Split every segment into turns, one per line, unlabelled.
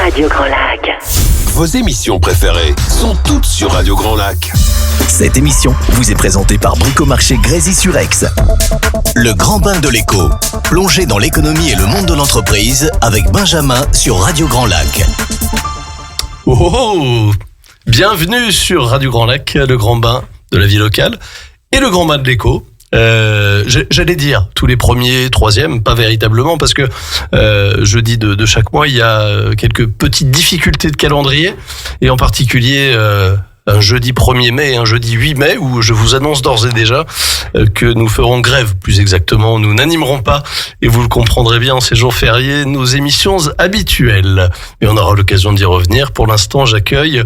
Radio Grand Lac.
Vos émissions préférées sont toutes sur Radio Grand Lac.
Cette émission vous est présentée par Bricomarché Grésy-sur-Aix. Le grand bain de l'écho. Plongez dans l'économie et le monde de l'entreprise avec Benjamin sur Radio Grand Lac.
Oh, bienvenue sur Radio Grand Lac, le grand bain de la vie locale et le grand bain de l'écho. J'allais dire tous les premiers, troisièmes, pas véritablement parce que jeudi de chaque mois il y a quelques petites difficultés de calendrier et en particulier un jeudi 1er mai et un jeudi 8 mai où je vous annonce d'ores et déjà que nous ferons grève, plus exactement, nous n'animerons pas, et vous le comprendrez bien en ces jours fériés, nos émissions habituelles. Mais on aura l'occasion d'y revenir. Pour l'instant, j'accueille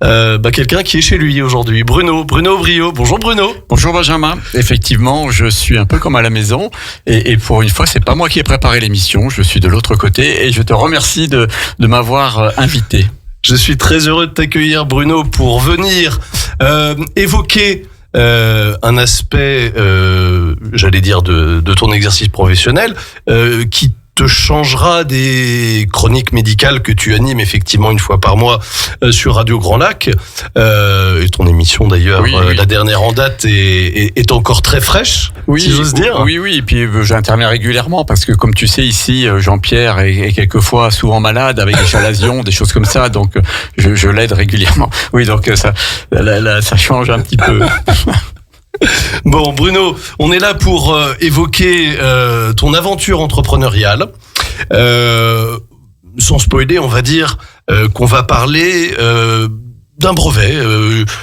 quelqu'un qui est chez lui aujourd'hui, Bruno Brio. Bonjour Bruno.
Bonjour Benjamin. Effectivement, je suis un peu comme à la maison et pour une fois, c'est pas moi qui ai préparé l'émission, je suis de l'autre côté et je te remercie de m'avoir invité.
Je suis très heureux de t'accueillir Bruno pour venir évoquer un aspect, j'allais dire, de ton exercice professionnel qui te changera des chroniques médicales que tu animes effectivement une fois par mois sur Radio Grand Lac. Et ton émission d'ailleurs, oui. La dernière en date est encore très fraîche, si j'ose dire.
Oui, et puis j'interviens régulièrement parce que comme tu sais ici, Jean-Pierre est quelquefois souvent malade avec des chalazions, des choses comme ça, donc je l'aide régulièrement. Oui, donc ça change un petit peu.
Bon Bruno, on est là pour évoquer ton aventure entrepreneuriale. Sans spoiler, on va dire qu'on va parler d'un brevet,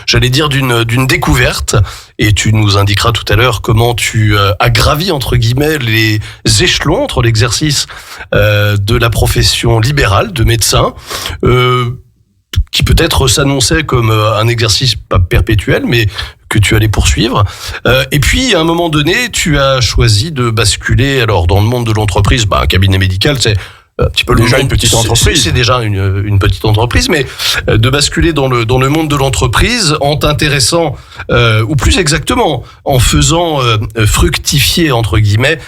j'allais dire d'une découverte, et tu nous indiqueras tout à l'heure comment tu as gravi entre guillemets les échelons entre l'exercice de la profession libérale de médecin, qui peut-être s'annonçait comme un exercice pas perpétuel, mais que tu allais poursuivre. Et puis, à un moment donné, tu as choisi de basculer alors dans le monde de l'entreprise. Un cabinet médical, c'est un petit peu
déjà une petite entreprise.
C'est déjà une petite entreprise, mais de basculer dans le monde de l'entreprise en t'intéressant, ou plus exactement, en faisant fructifier entre guillemets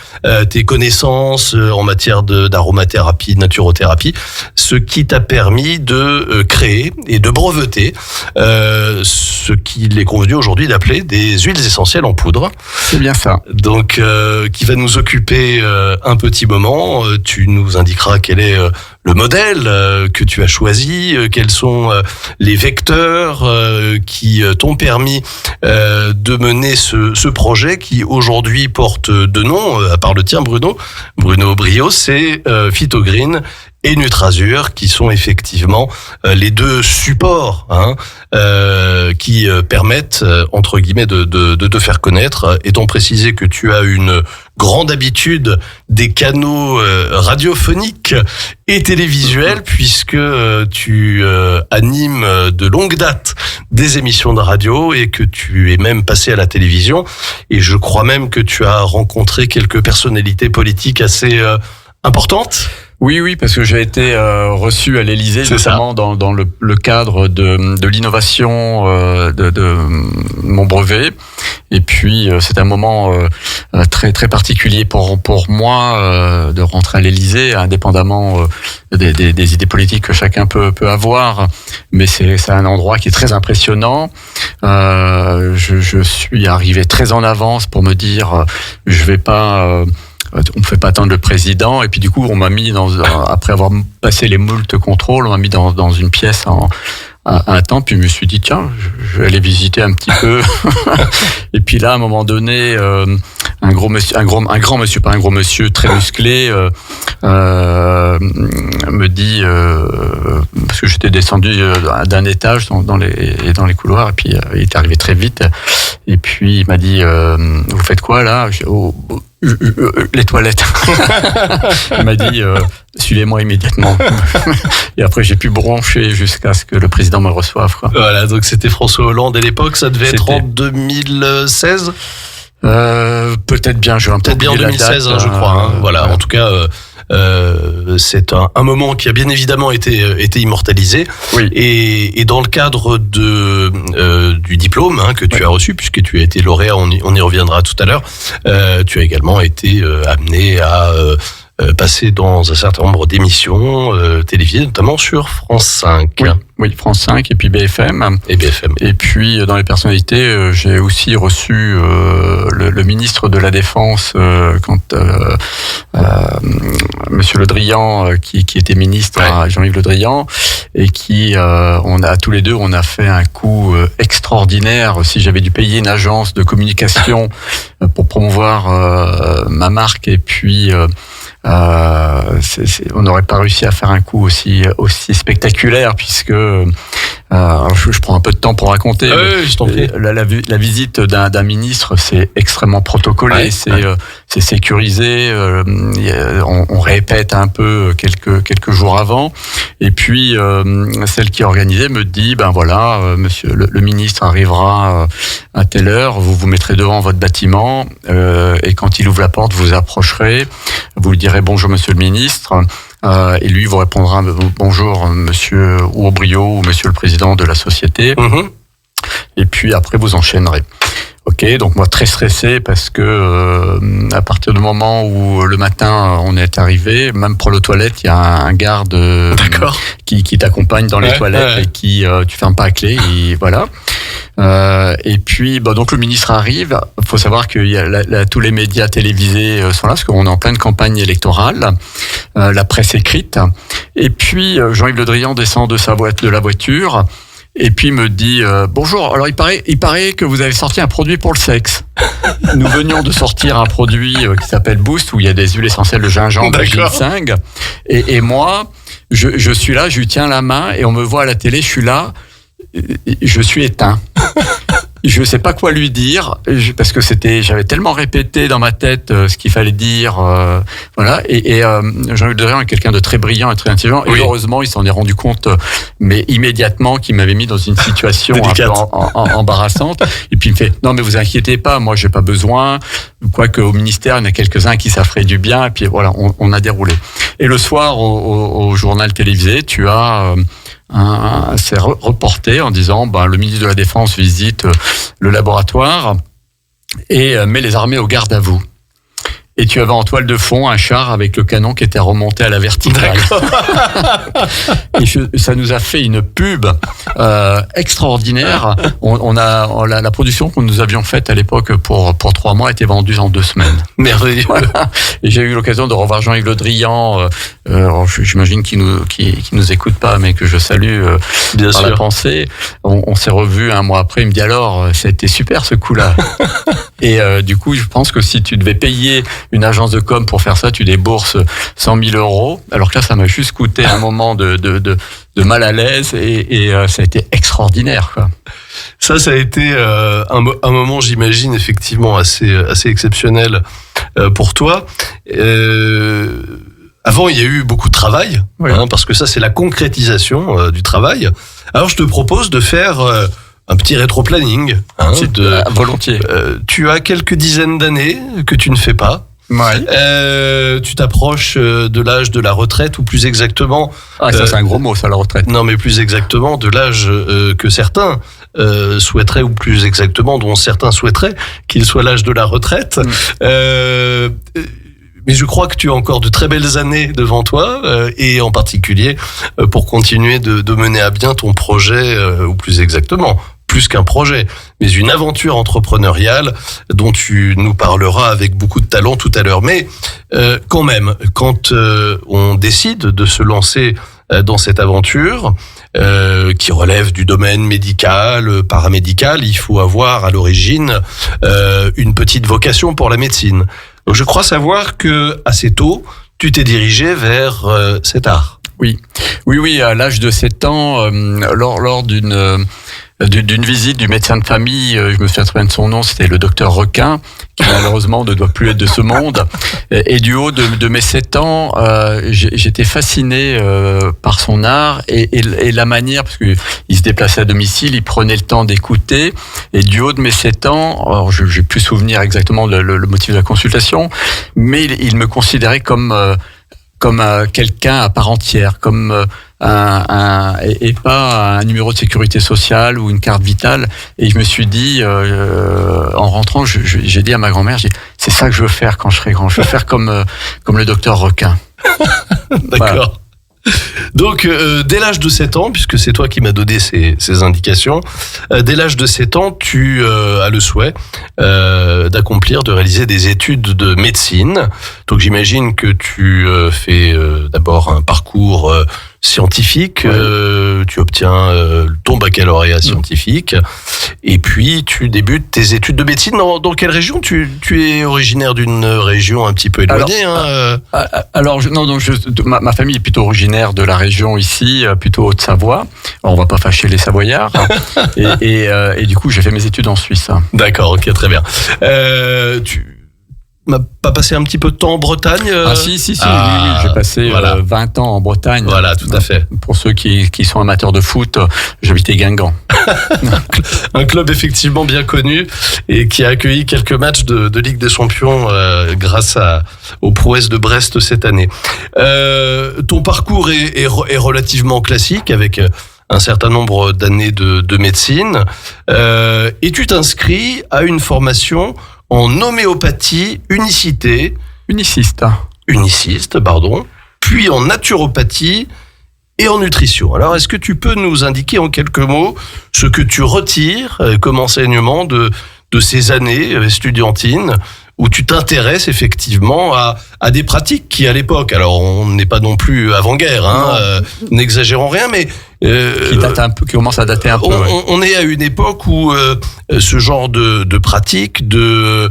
tes connaissances en matière d'aromathérapie, de naturothérapie, ce qui t'a permis de créer et de breveter ce qu'il est convenu aujourd'hui d'appeler des huiles essentielles en poudre.
C'est bien ça.
Donc, qui va nous occuper un petit moment. Tu nous indiqueras quel est le modèle que tu as choisi, quels sont les vecteurs qui t'ont permis de mener ce projet qui aujourd'hui porte deux noms, à part le tien Bruno Brio, c'est Phytogreen et Nutrazur, qui sont effectivement les deux supports qui permettent, entre guillemets, de te faire connaître. Étant précisé que tu as une grande habitude des canaux radiophoniques et télévisuels, puisque tu animes de longue date des émissions de radio et que tu es même passé à la télévision. Et je crois même que tu as rencontré quelques personnalités politiques assez importantes.
Oui, parce que j'ai été reçu à l'Élysée, notamment dans le cadre de l'innovation de mon brevet. Et puis c'est un moment très très particulier pour moi de rentrer à l'Élysée, indépendamment des idées politiques que chacun peut avoir. Mais c'est un endroit qui est très impressionnant. Je suis arrivé très en avance pour me dire je vais pas. On ne fait pas attendre le président, et puis du coup on m'a mis après avoir passé les moultes contrôles, on m'a mis dans une pièce à un temps, puis je me suis dit tiens, je vais aller visiter un petit peu. Et puis là à un moment donné, un grand monsieur, pas un gros monsieur, très musclé, me dit parce que j'étais descendu d'un étage dans les couloirs, et puis il est arrivé très vite, et puis il m'a dit vous faites quoi là? Les toilettes. Il m'a dit suivez-moi immédiatement. Et après j'ai pu broncher jusqu'à ce que le président me reçoive, quoi.
Voilà, donc c'était François Hollande à l'époque, ça devait être en 2016.
Peut-être bien, je vais
peut-être bien en 2016, je crois. Voilà, en tout cas, c'est un moment qui a bien évidemment été immortalisé.
Oui.
Et dans le cadre du diplôme que tu as reçu, puisque tu as été lauréat, on y reviendra tout à l'heure, tu as également été amené à passé dans un certain nombre d'émissions télévisées, notamment sur France 5.
Oui, France 5 et puis BFM.
Et BFM.
Et puis dans les personnalités, j'ai aussi reçu le ministre de la Défense quand Monsieur Le Drian, qui était ministre, Jean-Yves Le Drian, et qui on a tous les deux, on a fait un coup extraordinaire. Si j'avais dû payer une agence de communication pour promouvoir ma marque, et puis on n'aurait pas réussi à faire un coup aussi spectaculaire, puisque je prends un peu de temps pour raconter. La visite d'un ministre, c'est extrêmement protocolé, c'est sécurisé. On répète un peu quelques jours avant, et puis celle qui organisait me dit monsieur le ministre arrivera à telle heure, vous vous mettrez devant votre bâtiment, et quand il ouvre la porte, vous approcherez, vous lui direz bonjour monsieur le ministre, et lui vous répondra bonjour monsieur Aubriot ou monsieur le président de la société, et puis après vous enchaînerez. Ok, donc moi très stressé parce que à partir du moment où le matin on est arrivé, même pour les toilettes, il y a un garde qui t'accompagne dans les toilettes et qui tu fermes pas à clé, et voilà. Et puis donc le ministre arrive. Il faut savoir qu'il y a tous les médias télévisés sont là parce qu'on est en pleine campagne électorale, la presse écrite. Et puis Jean-Yves Le Drian descend de la voiture. Et puis me dit bonjour. Alors il paraît que vous avez sorti un produit pour le sexe. Nous venions de sortir un produit qui s'appelle Boost, où il y a des huiles essentielles de gingembre et ginseng. Et moi, je suis là, je lui tiens la main et on me voit à la télé. Je suis là, je suis éteint. Je sais pas quoi lui dire parce que j'avais tellement répété dans ma tête ce qu'il fallait dire, voilà. Et Jean-Luc Drian est quelqu'un de très brillant et très intelligent. Et heureusement, il s'en est rendu compte, mais immédiatement, qu'il m'avait mis dans une situation délicate, un peu embarrassante. Et puis il me fait non, mais vous inquiétez pas, moi j'ai pas besoin. Quoique au ministère, il y en a quelques-uns qui ça ferait du bien. Et puis voilà, on a déroulé. Et le soir, au journal télévisé, tu as c'est reporté en disant le ministre de la Défense visite le laboratoire et met les armées au garde à vous. Et tu avais en toile de fond un char avec le canon qui était remonté à la verticale. Et ça nous a fait une pub extraordinaire. La production que nous avions faite à l'époque pour 3 mois était vendue en 2 semaines.
Merveilleux.
Voilà. Et j'ai eu l'occasion de revoir Jean-Yves Le Drian. J'imagine qu'il nous écoute pas, mais que je salue
Bien
par
sûr.
la pensée. On s'est revus un mois après. Il me dit alors, ça a été super ce coup-là. Et du coup, je pense que si tu devais payer une agence de com pour faire ça, tu débourses 100 000 euros. Alors que là, ça m'a juste coûté un moment de mal à l'aise et ça a été extraordinaire, quoi.
Ça a été un moment, j'imagine, effectivement assez exceptionnel pour toi. Avant, il y a eu beaucoup de travail, parce que ça, c'est la concrétisation du travail. Alors, je te propose de faire un petit rétro-planning.
Volontiers.
Tu as quelques dizaines d'années que tu ne fais pas.
Ouais.
Tu t'approches de l'âge de la retraite, ou plus exactement...
ça c'est un gros mot, ça, la retraite.
Non, mais plus exactement de l'âge que certains souhaiteraient, ou plus exactement dont certains souhaiteraient qu'il soit l'âge de la retraite. Mais je crois que tu as encore de très belles années devant toi, et en particulier pour continuer de mener à bien ton projet, ou plus exactement, plus qu'un projet, mais une aventure entrepreneuriale dont tu nous parleras avec beaucoup de talent tout à l'heure. Mais quand même, quand on décide de se lancer dans cette aventure, qui relève du domaine médical, paramédical, il faut avoir à l'origine une petite vocation pour la médecine. Donc je crois savoir que assez tôt, tu t'es dirigé vers cet art.
Oui, à l'âge de 7 ans, lors d'une visite du médecin de famille, je me souviens très bien de son nom, c'était le docteur Requin, qui malheureusement ne doit plus être de ce monde. Et du haut de mes 7 ans, j'étais fasciné par son art et la manière, parce qu'il se déplaçait à domicile, il prenait le temps d'écouter. Et du haut de mes 7 ans, alors j'ai plus souvenir exactement le motif de la consultation, mais il me considérait comme quelqu'un à part entière, comme et pas un numéro de sécurité sociale ou une carte vitale. Et je me suis dit, en rentrant, j'ai dit à ma grand-mère, c'est ça que je veux faire quand je serai grand. Je veux faire comme le docteur Requin.
D'accord.
Voilà.
Donc, dès l'âge de 7 ans, puisque c'est toi qui m'as donné ces indications, dès l'âge de 7 ans, tu as le souhait de réaliser des études de médecine. Donc, j'imagine que tu fais d'abord un parcours scientifique, tu obtiens ton baccalauréat scientifique, et puis tu débutes tes études de médecine. Dans quelle région? Tu es originaire d'une région un petit peu éloignée.
Ma famille est plutôt originaire de la région ici, plutôt Haute-Savoie. Alors, on va pas fâcher les Savoyards. et du coup, j'ai fait mes études en Suisse.
D'accord, ok, très bien. Tu m'as pas passé un petit peu de temps en Bretagne?
Si, oui, j'ai passé 20 ans en Bretagne.
Voilà, tout à fait.
Pour ceux qui sont amateurs de foot, j'habitais Guingamp.
Un club effectivement bien connu et qui a accueilli quelques matchs de Ligue des Champions grâce aux prouesses de Brest cette année. Ton parcours est relativement classique avec un certain nombre d'années de médecine et tu t'inscris à une formation en homéopathie uniciste, puis en naturopathie et en nutrition. Alors, est-ce que tu peux nous indiquer en quelques mots ce que tu retires comme enseignement de ces années estudiantines où tu t'intéresses effectivement à des pratiques qui, à l'époque, alors on n'est pas non plus avant-guerre, n'exagérons rien, mais
qui commence à dater un peu.
On est à une époque où ce genre de pratiques, de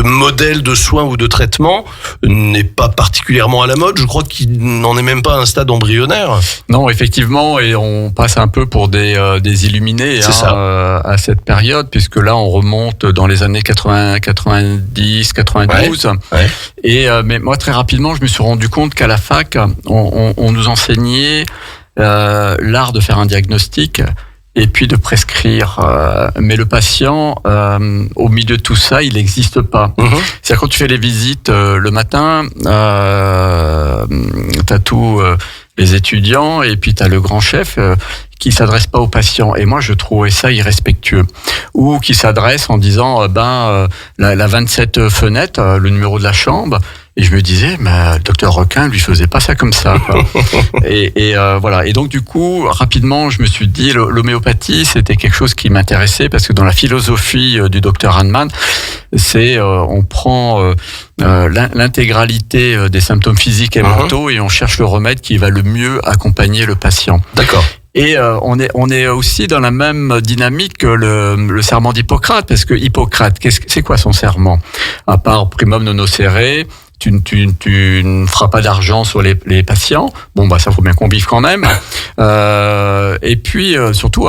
modèles de soins ou de traitements n'est pas particulièrement à la mode. Je crois qu'il n'en est même pas à un stade embryonnaire.
Non, effectivement, et on passe un peu pour des illuminés à cette période, puisque là, on remonte dans les années 80, 90, 92.
Ouais.
Et mais moi, très rapidement, je me suis rendu compte qu'à la fac, on nous enseignait l'art de faire un diagnostic et puis de prescrire. Mais le patient, au milieu de tout ça, il n'existe pas. C'est-à-dire quand tu fais les visites le matin, t'as tous les étudiants et puis t'as le grand chef qui s'adresse pas aux patients. Et moi, je trouvais ça irrespectueux. Ou qui s'adresse en disant, la 27 fenêtre, le numéro de la chambre. Et je me disais, le docteur Requin lui faisait pas ça comme ça, quoi. et voilà. Et donc du coup, rapidement, je me suis dit, l'homéopathie, c'était quelque chose qui m'intéressait parce que dans la philosophie du docteur Hahnemann, c'est on prend l'intégralité des symptômes physiques et mentaux et on cherche le remède qui va le mieux accompagner le patient.
D'accord.
Et on est aussi dans la même dynamique que le serment d'Hippocrate, parce que Hippocrate, c'est quoi son serment? À part primum non nocere, tu ne feras pas d'argent sur les patients. Bon, ça faut bien qu'on vive quand même. Et puis, surtout,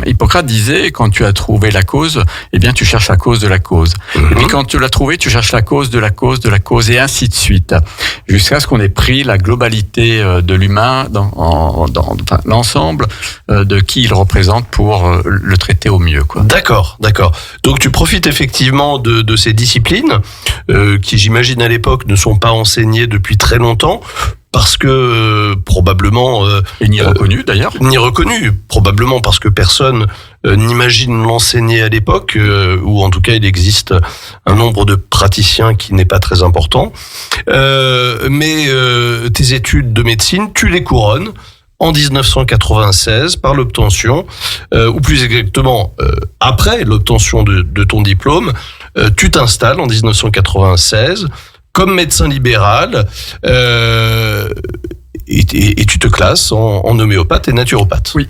Hippocrate disait, quand tu as trouvé la cause, eh bien, tu cherches la cause de la cause. Et puis, quand tu l'as trouvée, tu cherches la cause de la cause de la cause, et ainsi de suite. Jusqu'à ce qu'on ait pris la globalité de l'humain dans l'ensemble de qui il représente pour le traiter au mieux, quoi.
D'accord. Donc, tu profites effectivement de ces disciplines qui, j'imagine, à l'époque, ne sont pas enseignées depuis très longtemps. Parce que probablement...
et ni reconnu d'ailleurs.
Ni reconnu, probablement parce que personne n'imagine l'enseigner à l'époque, ou en tout cas il existe un nombre de praticiens qui n'est pas très important. Mais tes études de médecine, tu les couronnes en 1996 par l'obtention, ou plus exactement après l'obtention de ton diplôme, tu t'installes en 1996 comme médecin libéral, et tu te classes en homéopathe et naturopathe.
Oui.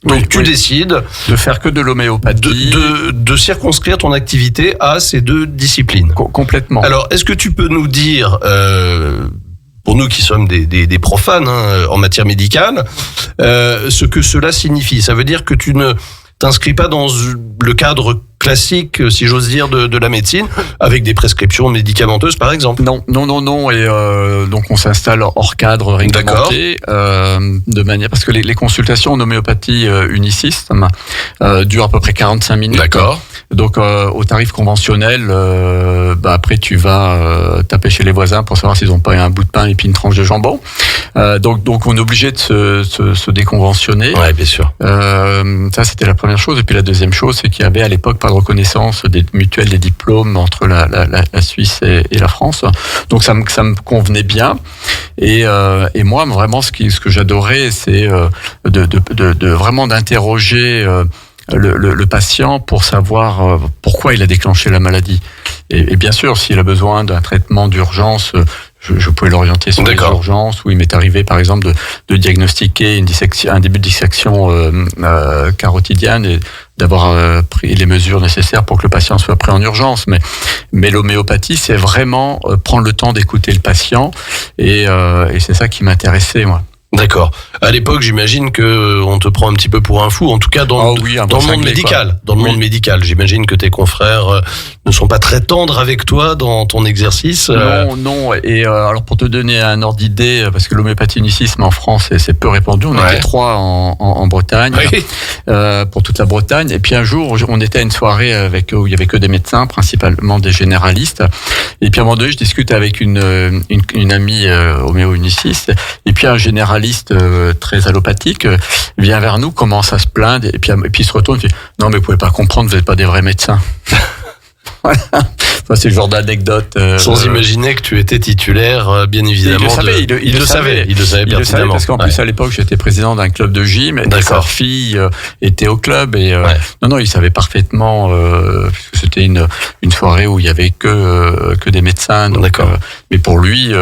Donc tu décides
de faire que de l'homéopathie,
de circonscrire ton activité à ces deux disciplines.
Complètement.
Alors, est-ce que tu peux nous dire, pour nous qui sommes des profanes en matière médicale, ce que cela signifie? Ça veut dire que tu ne t'inscris pas dans le cadre classique, si j'ose dire, de la médecine, avec des prescriptions médicamenteuses, par exemple? Non.
Et donc on s'installe hors cadre réglementé, de manière parce que les consultations en homéopathie uniciste durent à peu près 45 minutes.
D'accord.
Donc au tarif conventionnel, après tu vas taper chez les voisins pour savoir s'ils n'ont pas un bout de pain et puis une tranche de jambon. Donc on est obligé de se déconventionner.
Ouais, bien sûr.
Ça c'était la première chose. Et puis la deuxième chose, c'est qu'il y avait à l'époque pas de reconnaissance mutuelle des diplômes entre la Suisse et la France. Donc ça me convenait bien. Et moi, vraiment, ce que j'adorais, c'est de vraiment d'interroger le patient pour savoir pourquoi il a déclenché la maladie. Et bien sûr, s'il a besoin d'un traitement d'urgence, je pouvais l'orienter sur les urgences, où il m'est arrivé, par exemple, de diagnostiquer un début de dissection carotidienne et d'avoir pris les mesures nécessaires pour que le patient soit pris en urgence. Mais l'homéopathie, c'est vraiment prendre le temps d'écouter le patient, et c'est ça qui m'intéressait, moi.
D'accord. À l'époque, j'imagine que on te prend un petit peu pour un fou, en tout cas dans le monde médical. Dans le monde médical, j'imagine que tes confrères ne sont pas très tendres avec toi dans ton exercice.
Non. Et alors pour te donner un ordre d'idée, parce que l'homéopathie unicisme en France, c'est peu répandu. On était 3 en Bretagne, pour toute la Bretagne. Et puis un jour, on était à une soirée où il y avait que des médecins, principalement des généralistes. Et puis à un moment donné, je discute avec une amie homéo-uniciste. Et puis un généraliste très allopathique vient vers nous, commence à se plaindre, et puis il se retourne et dit « Non, mais vous pouvez pas comprendre, vous n'êtes pas des vrais médecins. » Voilà. Ça, c'est le genre d'anecdote.
Sans imaginer que tu étais titulaire, bien évidemment.
Il le savait pertinemment. Parce qu'en plus, à l'époque, j'étais président d'un club de gym, et sa fille était au club, et non, il savait parfaitement, puisque c'était une soirée où il y avait que des médecins. Donc, mais pour lui,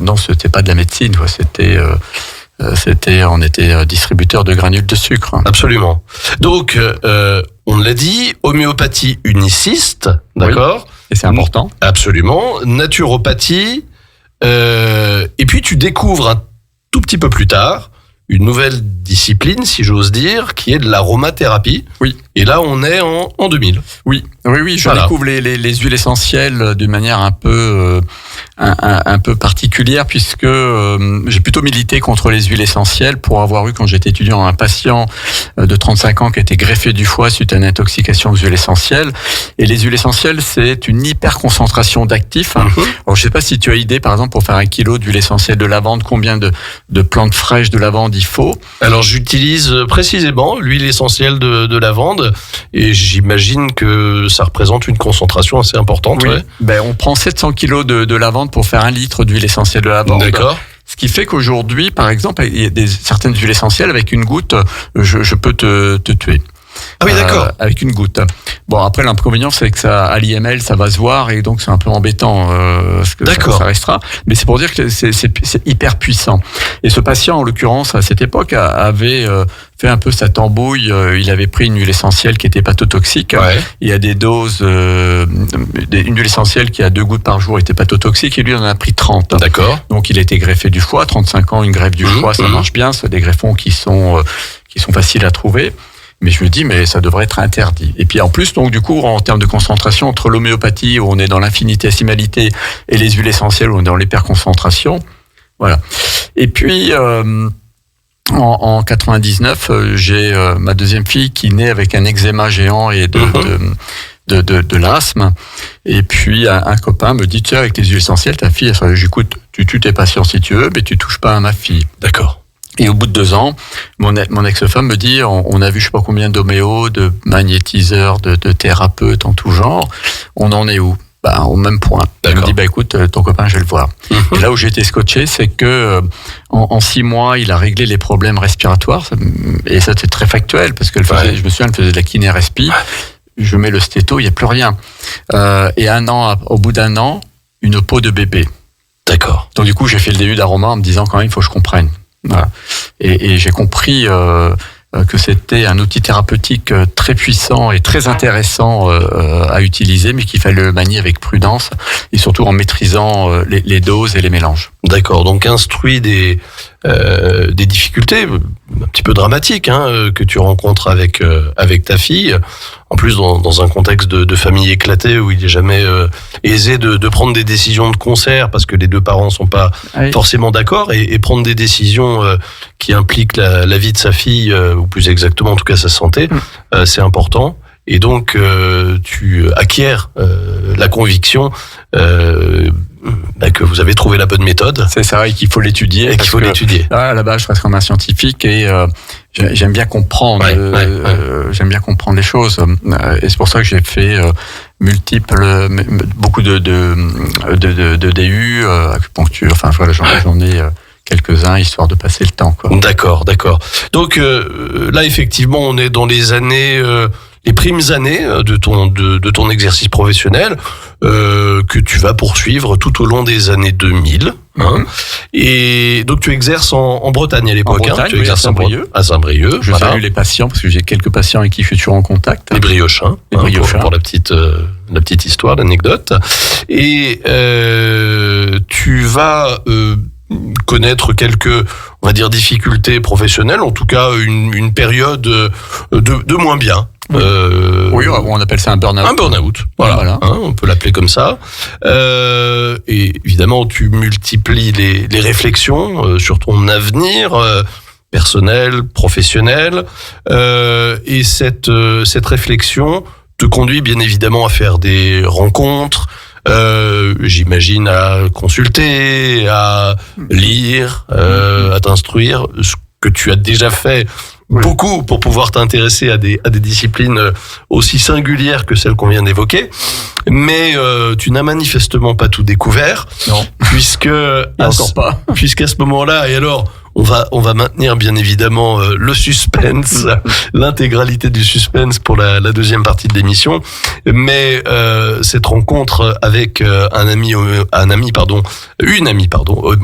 non, c'était pas de la médecine, quoi. On était distributeur de granules de sucre.
Absolument. Donc, on l'a dit, homéopathie uniciste, d'accord ?
Oui, et c'est important.
Absolument. Naturopathie. Et puis, tu découvres un tout petit peu plus tard une nouvelle discipline, si j'ose dire, qui est de l'aromathérapie.
Oui.
Et là, on est en 2000.
Oui. Je découvre les huiles essentielles d'une manière un peu particulière, puisque j'ai plutôt milité contre les huiles essentielles pour avoir eu, quand j'étais étudiant, un patient de 35 ans qui était greffé du foie suite à une intoxication aux huiles essentielles. Et les huiles essentielles, c'est une hyper concentration d'actifs. Alors, je sais pas si tu as idée, par exemple, pour faire 1 kilo d'huile essentielle de lavande, combien de plantes fraîches de lavande il faut. Alors,
j'utilise précisément l'huile essentielle de lavande, et j'imagine que ça représente une concentration assez importante.
Oui. On prend 700 kilos de lavande pour faire 1 litre d'huile essentielle de lavande.
D'accord.
Ce qui fait qu'aujourd'hui, par exemple, il y a certaines huiles essentielles, avec une goutte, je peux te tuer.
Ah oui, d'accord.
Avec une goutte. Bon, après, l'inconvénient, c'est que ça, à l'IML, ça va se voir, et donc c'est un peu embêtant, parce que ça restera. Mais c'est pour dire que c'est hyper puissant. Et ce patient, en l'occurrence, à cette époque, avait fait un peu sa tambouille. Il avait pris une huile essentielle qui était hépatotoxique. Il y a des doses, une huile essentielle qui a 2 gouttes par jour était hépatotoxique, et lui, il en a pris 30.
D'accord.
Donc, il a été greffé du foie. 35 ans, une greffe du foie, ça marche bien. C'est des greffons qui sont faciles à trouver. Mais je me dis, mais ça devrait être interdit. Et puis en plus, donc du coup, en termes de concentration, entre l'homéopathie, où on est dans l'infinitesimalité, et les huiles essentielles, où on est dans l'hyperconcentration, voilà. Et puis, en 99, j'ai ma deuxième fille qui naît avec un eczéma géant et de l'asthme. Et puis un copain me dit, tiens, avec les huiles essentielles, ta fille, j'écoute, tu tues tes patients si tu veux, mais tu touches pas à ma fille.
D'accord.
Et au bout de 2 ans, mon ex-femme me dit, on a vu je sais pas combien d'homéos, de magnétiseurs, de thérapeutes en tout genre. On en est où ? Au même point. Elle me dit, écoute, ton copain, je vais le voir. Et là où j'ai été scotché, c'est que en 6 mois, il a réglé les problèmes respiratoires. Et ça, c'est très factuel, parce que je me souviens, elle faisait de la kiné-respi. Je mets le stéto, il n'y a plus rien. Et au bout d'1 an, une peau de bébé.
D'accord.
Donc du coup, j'ai fait le début d'aroma en me disant, quand même, il faut que je comprenne. Voilà. Et j'ai compris que c'était un outil thérapeutique très puissant et très intéressant à utiliser, mais qu'il fallait le manier avec prudence, et surtout en maîtrisant les doses et les mélanges.
D'accord, donc instruit des difficultés un petit peu dramatiques que tu rencontres avec ta fille, en plus dans un contexte de famille éclatée où il n'est jamais aisé de prendre des décisions de concert, parce que les 2 parents sont pas forcément d'accord, et prendre des décisions qui impliquent la vie de sa fille, ou plus exactement en tout cas sa santé, c'est important. Et donc tu acquiers la conviction que vous avez trouvé la bonne méthode.
C'est ça, et qu'il faut l'étudier.
Et qu'il faut l'étudier.
À la base, je reste comme un scientifique et j'aime bien comprendre. J'aime bien comprendre les choses. Et c'est pour ça que j'ai fait beaucoup de DU, acupuncture. Enfin voilà, j'en ai quelques-uns histoire de passer le temps, quoi.
D'accord. Donc là, effectivement, on est dans les années. Les primes années de ton exercice professionnel que tu vas poursuivre tout au long des années 2000. Hein. Et donc tu exerces en Bretagne à l'époque.
En Bretagne,
tu exerces
à Saint-Brieuc. Je salue les patients parce que j'ai quelques patients avec qui je suis toujours en contact.
Les briochins. Pour la petite histoire, l'anecdote. Et tu vas connaître quelques, on va dire, difficultés professionnelles, en tout cas une période de moins bien.
Oui, on appelle ça un burn-out.
Un burn-out, voilà. Hein, on peut l'appeler comme ça. Et évidemment, tu multiplies les réflexions sur ton avenir personnel, professionnel, et cette réflexion te conduit bien évidemment à faire des rencontres. J'imagine à consulter, à lire, à t'instruire, ce que tu as déjà fait beaucoup pour pouvoir t'intéresser à des disciplines aussi singulières que celles qu'on vient d'évoquer. Mais tu n'as manifestement pas tout découvert.
Non. Puisqu'à
ce moment-là, et alors on va maintenir bien évidemment le suspense, l'intégralité du suspense pour la deuxième partie de l'émission. Mais cette rencontre avec une amie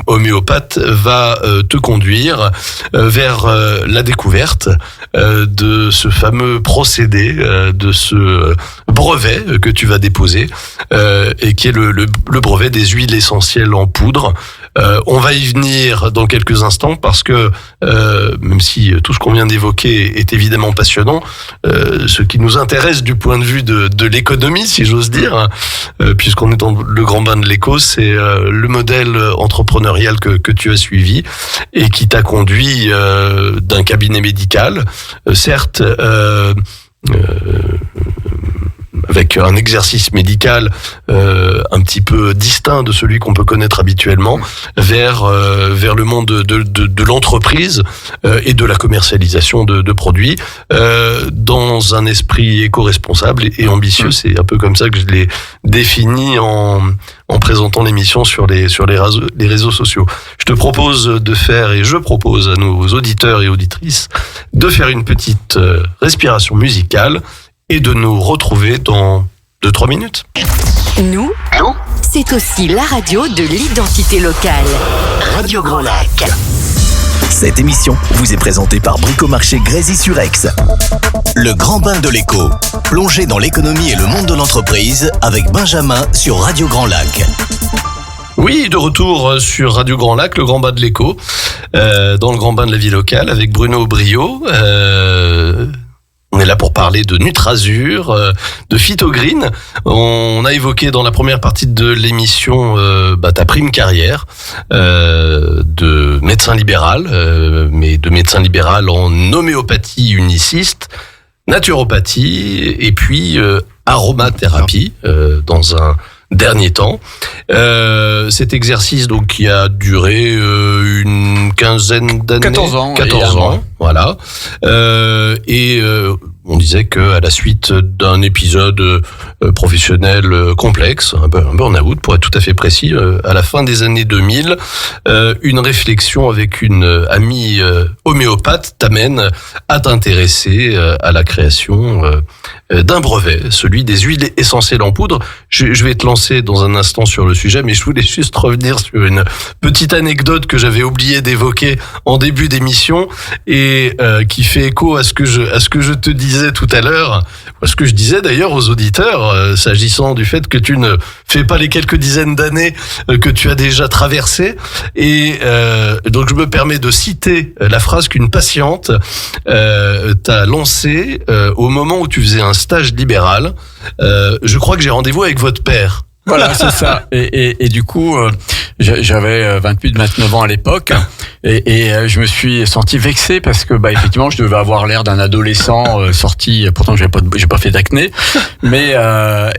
homéopathe va te conduire vers la découverte de ce fameux procédé, de ce brevet que tu vas déposer, et qui est le brevet des huiles essentielles en poudre. On va y venir dans quelques instants parce que même si tout ce qu'on vient d'évoquer est évidemment passionnant, ce qui nous intéresse du point de vue de l'économie, si j'ose dire, puisqu'on est dans le grand bain de l'éco, c'est le modèle entrepreneurial que tu as suivi et qui t'a conduit d'un cabinet médical, certes avec un exercice médical un petit peu distinct de celui qu'on peut connaître habituellement, vers le monde de l'entreprise et de la commercialisation de produits, dans un esprit éco-responsable et ambitieux. C'est un peu comme ça que je l'ai défini en présentant l'émission sur les réseaux sociaux. Je propose à nos auditeurs et auditrices de faire une petite respiration musicale et de nous retrouver dans 2-3 minutes.
Nous, c'est aussi la radio de l'identité locale. Radio Grand Lac.
Cette émission vous est présentée par Bricomarché Grésy-sur-Aix. Le grand bain de l'éco. Plongez dans l'économie et le monde de l'entreprise avec Benjamin sur Radio Grand Lac.
Oui, de retour sur Radio Grand Lac, le grand bain de l'éco, dans le grand bain de la vie locale avec Bruno Brio. On est là pour parler de Nutrazur, de Phytogreen. On a évoqué dans la première partie de l'émission ta prime carrière de médecin libéral, mais de médecin libéral en homéopathie uniciste, naturopathie et puis aromathérapie dans un dernier temps. Cet exercice donc qui a duré une quinzaine d'années,
14 ans,
voilà. Et on disait que à la suite d'un épisode professionnel complexe, un burn-out pour être tout à fait précis, à la fin des années 2000, une réflexion avec une amie homéopathe t'amène à t'intéresser à la création d'un brevet, celui des huiles essentielles en poudre. Je vais te lancer dans un instant sur le sujet, mais je voulais juste revenir sur une petite anecdote que j'avais oublié d'évoquer en début d'émission et qui fait écho à ce que je te disais tout à l'heure, à ce que je disais d'ailleurs aux auditeurs, s'agissant du fait que tu ne fais pas les quelques dizaines d'années que tu as déjà traversées. Et donc je me permets de citer la phrase qu'une patiente t'a lancée au moment où tu faisais un stage libéral. Je crois que j'ai rendez-vous avec votre père.
Voilà, c'est ça. Et du coup, j'avais 29 ans à l'époque, et je me suis senti vexé parce que, effectivement, je devais avoir l'air d'un adolescent sorti. Pourtant, j'ai pas fait d'acné, mais je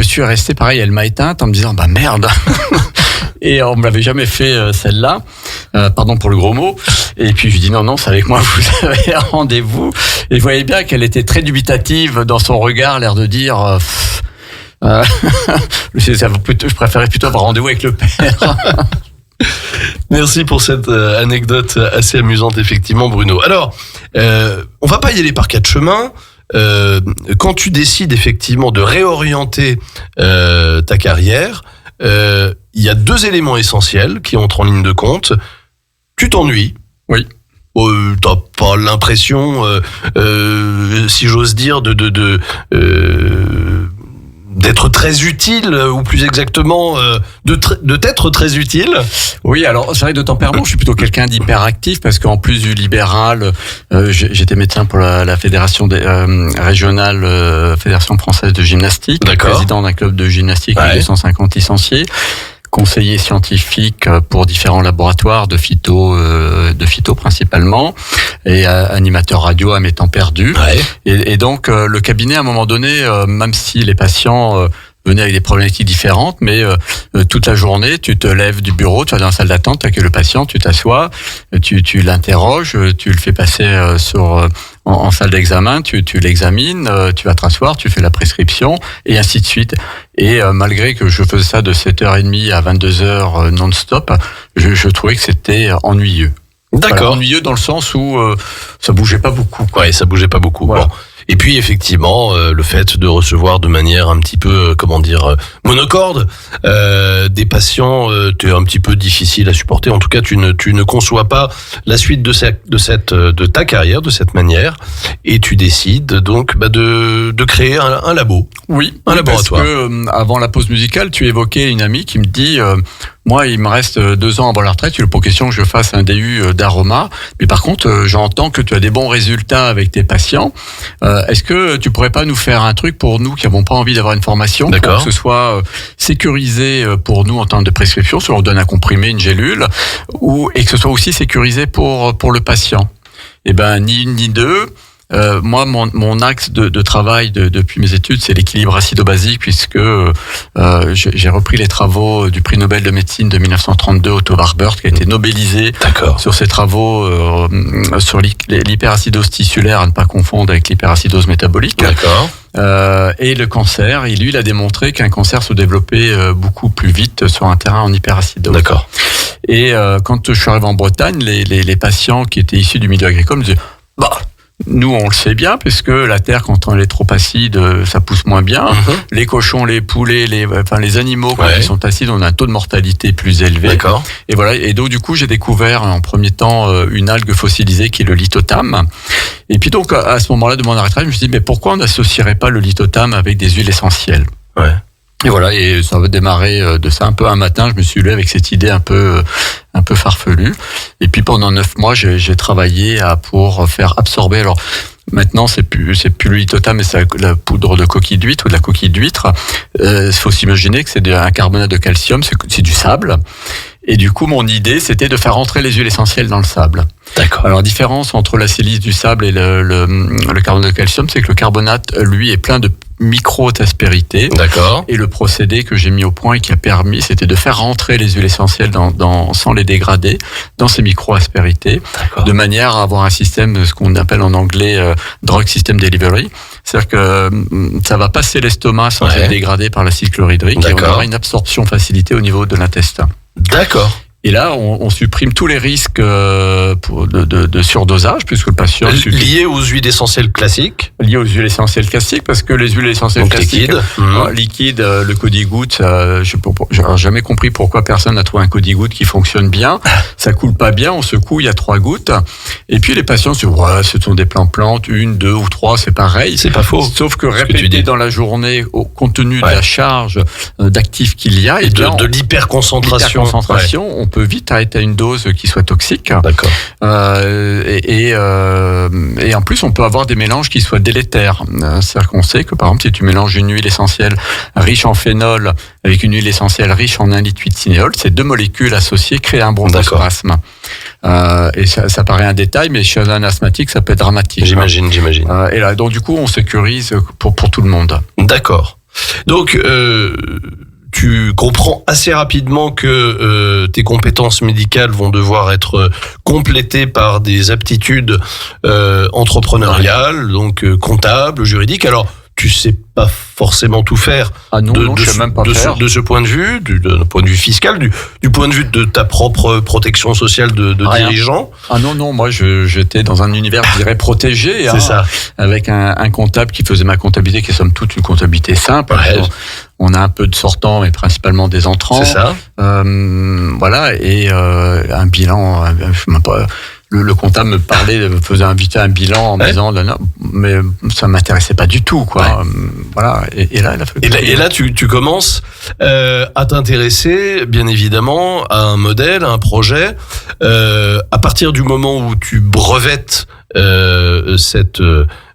suis resté pareil. Elle m'a éteinte en me disant, merde. Et on me l'avait jamais fait celle-là, pardon pour le gros mot. Et puis je lui dis non, c'est avec moi, vous avez un rendez-vous. Et je voyais bien qu'elle était très dubitative dans son regard, l'air de dire je préférais plutôt avoir rendez-vous avec le père.
Merci pour cette anecdote assez amusante, effectivement, Bruno. Alors, on va pas y aller par quatre chemins. Quand tu décides effectivement de réorienter ta carrière, il y a deux éléments essentiels qui entrent en ligne de compte. Tu t'ennuies.
Oui.
T'as pas l'impression, si j'ose dire, d'être très utile, ou plus exactement, de t'être très utile.
Oui, alors c'est vrai que de tempérament, je suis plutôt quelqu'un d'hyperactif parce qu'en plus du libéral, j'étais médecin pour la fédération régionale, Fédération française de gymnastique, président d'un club de gymnastique avec 250 licenciés. Conseiller scientifique pour différents laboratoires de phyto principalement, et animateur radio à mes temps perdus. Et donc le cabinet, à un moment donné, même si les patients venaient avec des problématiques différentes, mais toute la journée, tu te lèves du bureau, tu vas dans la salle d'attente, tu accueilles le patient, tu t'assois, tu l'interroges, tu le fais passer en salle d'examen, tu l'examines, tu vas te rasseoir, tu fais la prescription, et ainsi de suite. Et malgré que je faisais ça de 7h30 à 22h non-stop, je trouvais que c'était ennuyeux.
D'accord.
Voilà, ennuyeux dans le sens où ça bougeait pas beaucoup.
Ouais, ça bougeait pas beaucoup.
Voilà.
Bon. Et puis effectivement, le fait de recevoir de manière un petit peu, monocorde, des patients, t'es un petit peu difficile à supporter. En tout cas, tu ne conçois pas la suite de ta carrière de cette manière, et tu décides donc de créer un labo.
Oui,
un laboratoire.
Parce que avant la pause musicale, tu évoquais une amie qui me dit. Moi, il me reste 2 ans avant la retraite. Il est pour question que je fasse un DU d'aroma. Mais par contre, j'entends que tu as des bons résultats avec tes patients. Est-ce que tu pourrais pas nous faire un truc pour nous qui n'avons pas envie d'avoir une formation, pour que ce soit sécurisé pour nous en termes de prescription, soit on donne un comprimé, une gélule, et que ce soit aussi sécurisé pour le patient? Eh ben, ni une ni deux. Moi, mon axe de travail depuis mes études, c'est l'équilibre acido-basique, puisque j'ai repris les travaux du prix Nobel de médecine de 1932, Otto Warburg, qui a été nobelisé sur ses travaux sur l'hyperacidose tissulaire, à ne pas confondre avec l'hyperacidose métabolique.
D'accord.
Et le cancer, et lui, il a démontré qu'un cancer se développait beaucoup plus vite sur un terrain en hyperacidose. D'accord. Et quand je suis arrivé en Bretagne, les patients qui étaient issus du milieu agricole me disaient nous, on le sait bien, puisque la terre, quand elle est trop acide, ça pousse moins bien. Les cochons, les poulets, les animaux, quand ils sont acides, on a un taux de mortalité plus élevé. D'accord. Et voilà. Et donc, du coup, j'ai découvert en premier temps une algue fossilisée qui est le lithotame. Et puis donc, à ce moment-là de mon arrêt, je me suis dit, mais pourquoi on n'associerait pas le lithotame avec des huiles essentielles? Et voilà, et ça va démarrer de ça un peu un matin. Je me suis levé avec cette idée un peu farfelue. Et puis pendant 9 mois, j'ai travaillé pour faire absorber. Alors maintenant, c'est plus le lithotame, mais c'est la poudre de coquille d'huître ou de la coquille d'huître. Faut s'imaginer que c'est un carbonate de calcium, c'est du sable. Et du coup, mon idée, c'était de faire rentrer les huiles essentielles dans le sable. D'accord. Alors, la différence entre la silice du sable et le carbonate de calcium, c'est que le carbonate, lui, est plein de micro-aspérités. D'accord. Et le procédé que j'ai mis au point et qui a permis, c'était de faire rentrer les huiles essentielles sans les dégrader, dans ces micro-aspérités, de manière à avoir un système, ce qu'on appelle en anglais drug system delivery. C'est-à-dire que ça va passer l'estomac sans être dégradé par l'acide chlorhydrique, et on aura une absorption facilitée au niveau de l'intestin. D'accord. Et là, on supprime tous les risques de surdosage, puisque le patient...
Lié aux huiles essentielles classiques.
Lié aux huiles essentielles classiques, parce que les huiles essentielles classiques... Liquide, le Codigoutte, j'ai jamais compris pourquoi personne n'a trouvé un Codigoutte qui fonctionne bien. Ça coule pas bien, on secoue, il y a 3 gouttes. Et puis les patients se disent, ce sont des plantes, 1, 2 ou 3, c'est pareil. C'est pas faux. Sauf que répéter dans la journée, compte tenu de la charge d'actifs qu'il y a... Et de l'hyperconcentration. On peut peut vite arrêter à une dose qui soit toxique.
D'accord.
Et en plus, on peut avoir des mélanges qui soient délétères. C'est-à-dire qu'on sait que, par exemple, si tu mélanges une huile essentielle riche en phénol avec une huile essentielle riche en 1,8 litre de cinéole, ces deux molécules associées créent un bronchospasme. Et ça paraît un détail, mais chez un asthmatique, ça peut être dramatique.
J'imagine.
Et là, donc du coup, on sécurise pour tout le monde.
D'accord. Donc, tu comprends assez rapidement que tes compétences médicales vont devoir être complétées par des aptitudes entrepreneuriales, donc comptables, juridiques. Alors, tu sais pas forcément tout faire.
Ah non, je sais même pas faire.
De ce point de vue, d'un point de vue fiscal, du point de vue de ta propre protection sociale de dirigeant.
Ah non, moi j'étais dans un univers, je dirais, protégé.
C'est ça.
Avec un comptable qui faisait ma comptabilité, qui est somme toute une comptabilité simple.
Ouais.
On a un peu de sortants, mais principalement des entrants.
C'est ça.
Voilà, et un bilan, je sais même pas. Le comptable me parlait, me faisait inviter un bilan en me disant, non, mais ça m'intéressait pas du tout, quoi.
Ouais.
Voilà. Et là, il a fallu.
Et là, tu commences à t'intéresser, bien évidemment, à un modèle, à un projet. À partir du moment où tu brevettes cette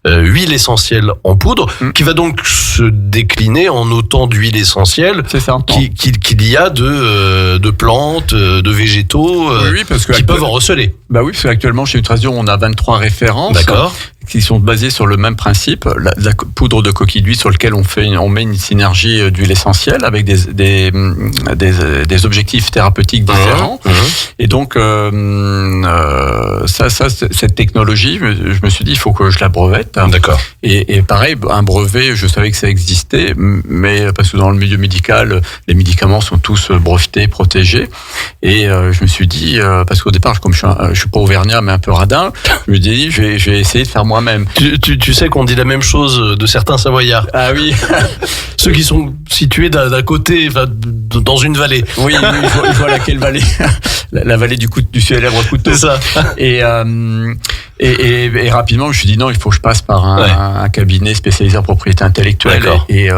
huile essentielle en poudre, qui va donc se décliner en autant d'huile essentielle qu'il y a de plantes, de végétaux
parce que
qui peuvent en receler.
Bah oui, parce qu'actuellement chez Nutrazio, on a 23 références.
D'accord.
Qui sont basées sur le même principe, la poudre de coquille d'huile sur laquelle on met une synergie d'huile essentielle avec des objectifs thérapeutiques différents. Et donc cette technologie, je me suis dit, il faut que je la brevette.
D'accord.
Et pareil, un brevet, je savais que ça existait, mais parce que dans le milieu médical, les médicaments sont tous brevetés, protégés. Et je me suis dit, parce qu'au départ, comme je suis pas auvergnat, mais un peu radin, je me dis, je vais essayer de faire moi-même.
Tu sais qu'on dit la même chose de certains Savoyards.
Ah oui.
Ceux qui sont situés d'un côté, dans une vallée.
Oui, je vois laquelle vallée. La vallée du célèbre couteau.
C'est ça.
Et rapidement, je me suis dit non, il faut que je passe par un cabinet spécialisé en propriété intellectuelle.
D'accord.
Et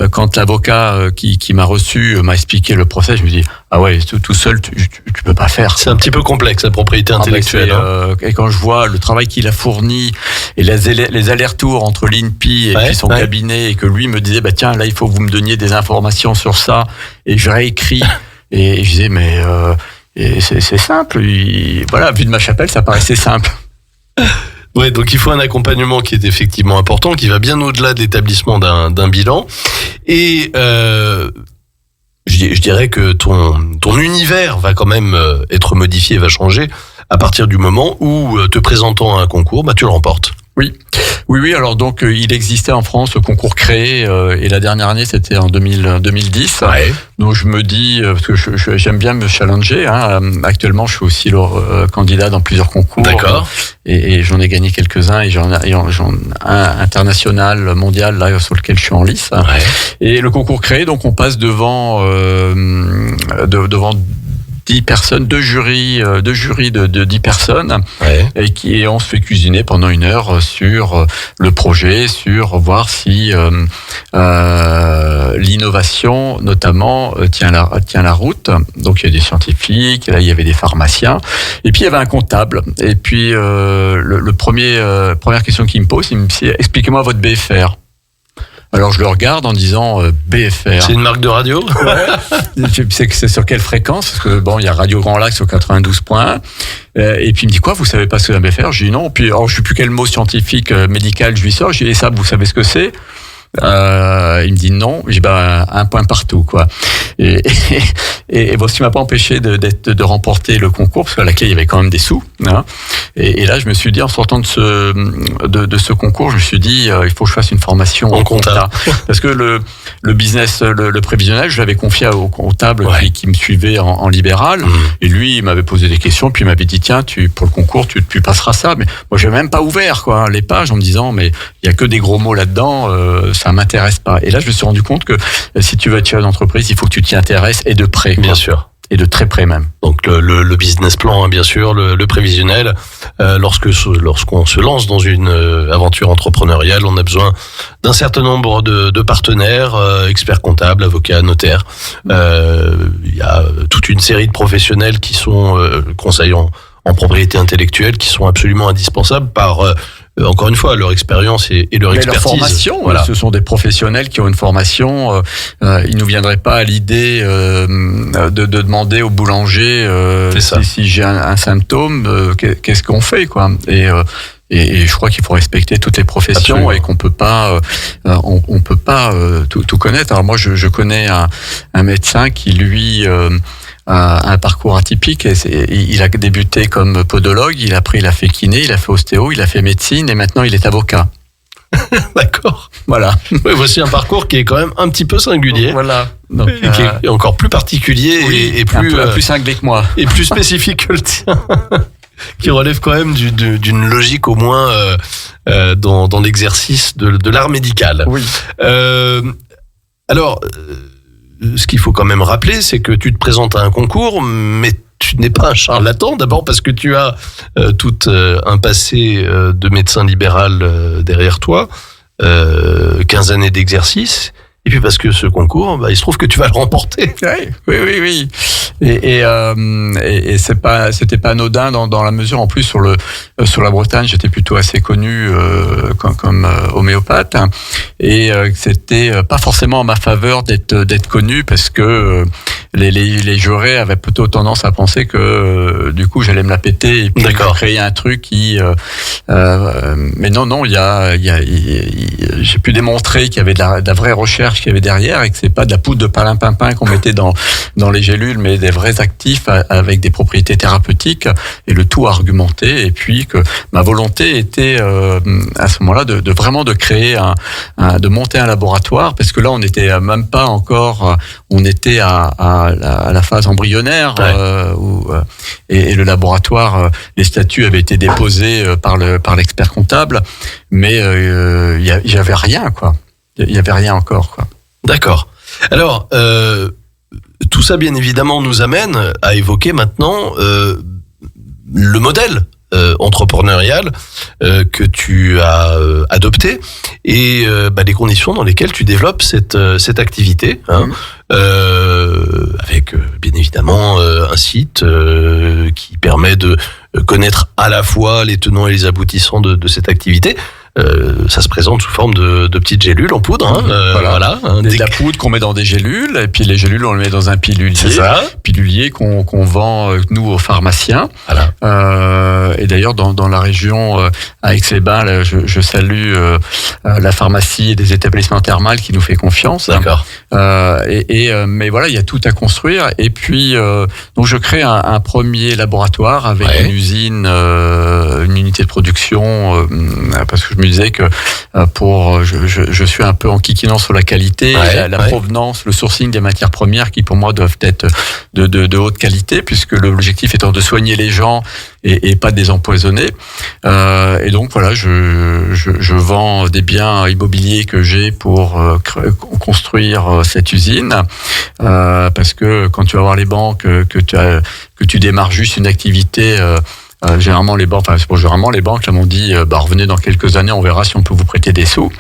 quand l'avocat qui m'a reçu m'a expliqué le procès, je me dis ah ouais, tout seul, tu peux pas faire.
C'est un petit peu complexe, la propriété intellectuelle.
Et quand je vois le travail qu'il a fourni et les allers-retours entre l'INPI et puis son cabinet, et que lui me disait bah tiens, là il faut que vous me donniez des informations sur ça, et je réécris et je disais mais c'est simple. Voilà, vu de ma chapelle, ça paraissait simple.
Ouais, donc il faut un accompagnement qui est effectivement important, qui va bien au-delà de l'établissement d'un bilan. Et je dirais que ton univers va quand même être modifié, va changer à partir du moment où, te présentant à un concours, tu le remportes.
Oui. Alors donc, il existait en France le concours créé, et la dernière année, c'était en 2010.
Ouais.
Donc je me dis, parce que j'aime bien me challenger. Actuellement, je suis aussi candidat dans plusieurs concours.
D'accord.
Et j'en ai gagné quelques-uns, et j'en ai un international, mondial, là sur lequel je suis en lice.
Ouais.
Et le concours créé, donc on passe devant 10 personnes, deux jurys de 10 personnes, et on se fait cuisiner pendant 1 heure sur le projet, sur voir si l'innovation notamment tient la route. Donc il y a des scientifiques, là il y avait des pharmaciens, et puis il y avait un comptable. Et puis première question qu'il me pose, il me dit expliquez-moi votre BFR. Alors je le regarde en disant BFR.
C'est une marque de radio.
Ouais. Tu sais que c'est sur quelle fréquence? Parce que il y a Radio Grand Lac sur 92.1. Et puis il me dit quoi? Vous savez pas ce que c'est un BFR? Je dis non. Puis je sais plus quel mot scientifique médical je lui sors. Je dis et ça, vous savez ce que c'est? Il me dit non. Je dis un point partout quoi. Et bon, ce qui m'a pas empêché de remporter le concours, parce qu'à laquelle il y avait quand même des sous. Hein. Et là, je me suis dit, en sortant de ce concours, je me suis dit, il faut que je fasse une formation en compta. Parce que le business, le prévisionnel, je l'avais confié au comptable qui me suivait en libéral. Et lui, il m'avait posé des questions, puis il m'avait dit, tiens, pour le concours, tu passeras ça. Mais moi, j'ai même pas ouvert les pages en me disant, mais il y a que des gros mots là-dedans, ça m'intéresse pas. Et là, je me suis rendu compte que si tu veux être chef d'entreprise, il faut que tu t'y intéresses et de près.
Bien sûr.
et de très près même.
Donc le business plan, hein, bien sûr, le prévisionnel. Lorsqu'on se lance dans une aventure entrepreneuriale, on a besoin d'un certain nombre de partenaires, experts comptables, avocats, notaires. Il y a toute une série de professionnels qui sont conseillers en propriété intellectuelle, qui sont absolument indispensables par encore une fois, leur expérience et leur expertise.
Leur formation,
voilà.
Ce sont des professionnels qui ont une formation. Ils nous viendraient pas à l'idée de demander au boulanger si j'ai un symptôme, qu'est-ce qu'on fait, quoi. Et je crois qu'il faut respecter toutes les professions. Absolument. Et qu'on peut pas, on peut pas tout connaître. Alors moi, je connais un médecin qui lui un parcours atypique. Il a débuté comme podologue, il a fait kiné, il a fait ostéo, il a fait médecine et maintenant il est avocat.
D'accord.
Voilà.
Ouais, voici un parcours qui est quand même un petit peu singulier.
Voilà. Donc,
qui est encore plus particulier et plus
plus cinglé que moi.
Et plus spécifique que le tien. Qui relève quand même d'une logique au moins dans l'exercice de l'art médical.
Oui.
Alors, ce qu'il faut quand même rappeler, c'est que tu te présentes à un concours, mais tu n'es pas un charlatan, d'abord parce que tu as tout un passé de médecin libéral derrière toi, 15 années d'exercice, et puis parce que ce concours, il se trouve que tu vas le remporter.
Oui. Et c'était pas anodin dans la mesure, en plus sur la Bretagne, j'étais plutôt assez connu comme homéopathe, et c'était pas forcément en ma faveur d'être connu, parce que les jurés avaient plutôt tendance à penser que du coup j'allais me la péter et puis créer un truc qui mais non, j'ai pu démontrer qu'il y avait de la vraie recherche qu'il y avait derrière, et que c'est pas de la poudre de perlimpinpin qu'on mettait dans les gélules, mais des vrais actifs avec des propriétés thérapeutiques, et le tout argumenté. Et puis que ma volonté était à ce moment-là de vraiment de créer de monter un laboratoire, parce que là on était même pas encore, on était à la phase embryonnaire, et le laboratoire, les statuts avaient été déposés par l'expert comptable, mais il y avait rien, quoi. Il y avait rien encore, quoi.
D'accord. Alors, tout ça, bien évidemment, nous amène à évoquer maintenant le modèle entrepreneurial que tu as adopté, et les conditions dans lesquelles tu développes cette activité, hein, avec bien évidemment un site qui permet de connaître à la fois les tenants et les aboutissants de cette activité. Ça se présente sous forme de petites gélules en poudre, hein, voilà.
De la poudre qu'on met dans des gélules, et puis les gélules on les met dans un pilulier.
C'est ça.
Pilulier qu'on vend nous aux pharmaciens. Voilà. Et d'ailleurs dans la région à Aix-les-Bains, je salue la pharmacie et des établissements thermaux qui nous fait confiance.
D'accord.
Mais voilà, il y a tout à construire. Et puis donc je crée un premier laboratoire avec une usine, une unité de production, parce que je me disais que je suis un peu enquiquinant sur la qualité, la provenance, le sourcing des matières premières qui pour moi doivent être de haute qualité, puisque l'objectif étant de soigner les gens et pas de les empoisonner. Et donc voilà, je vends des biens immobiliers que j'ai pour construire cette usine, parce que quand tu vas voir les banques, que tu démarres juste une activité, généralement les banques là m'ont dit revenez dans quelques années, on verra si on peut vous prêter des sous.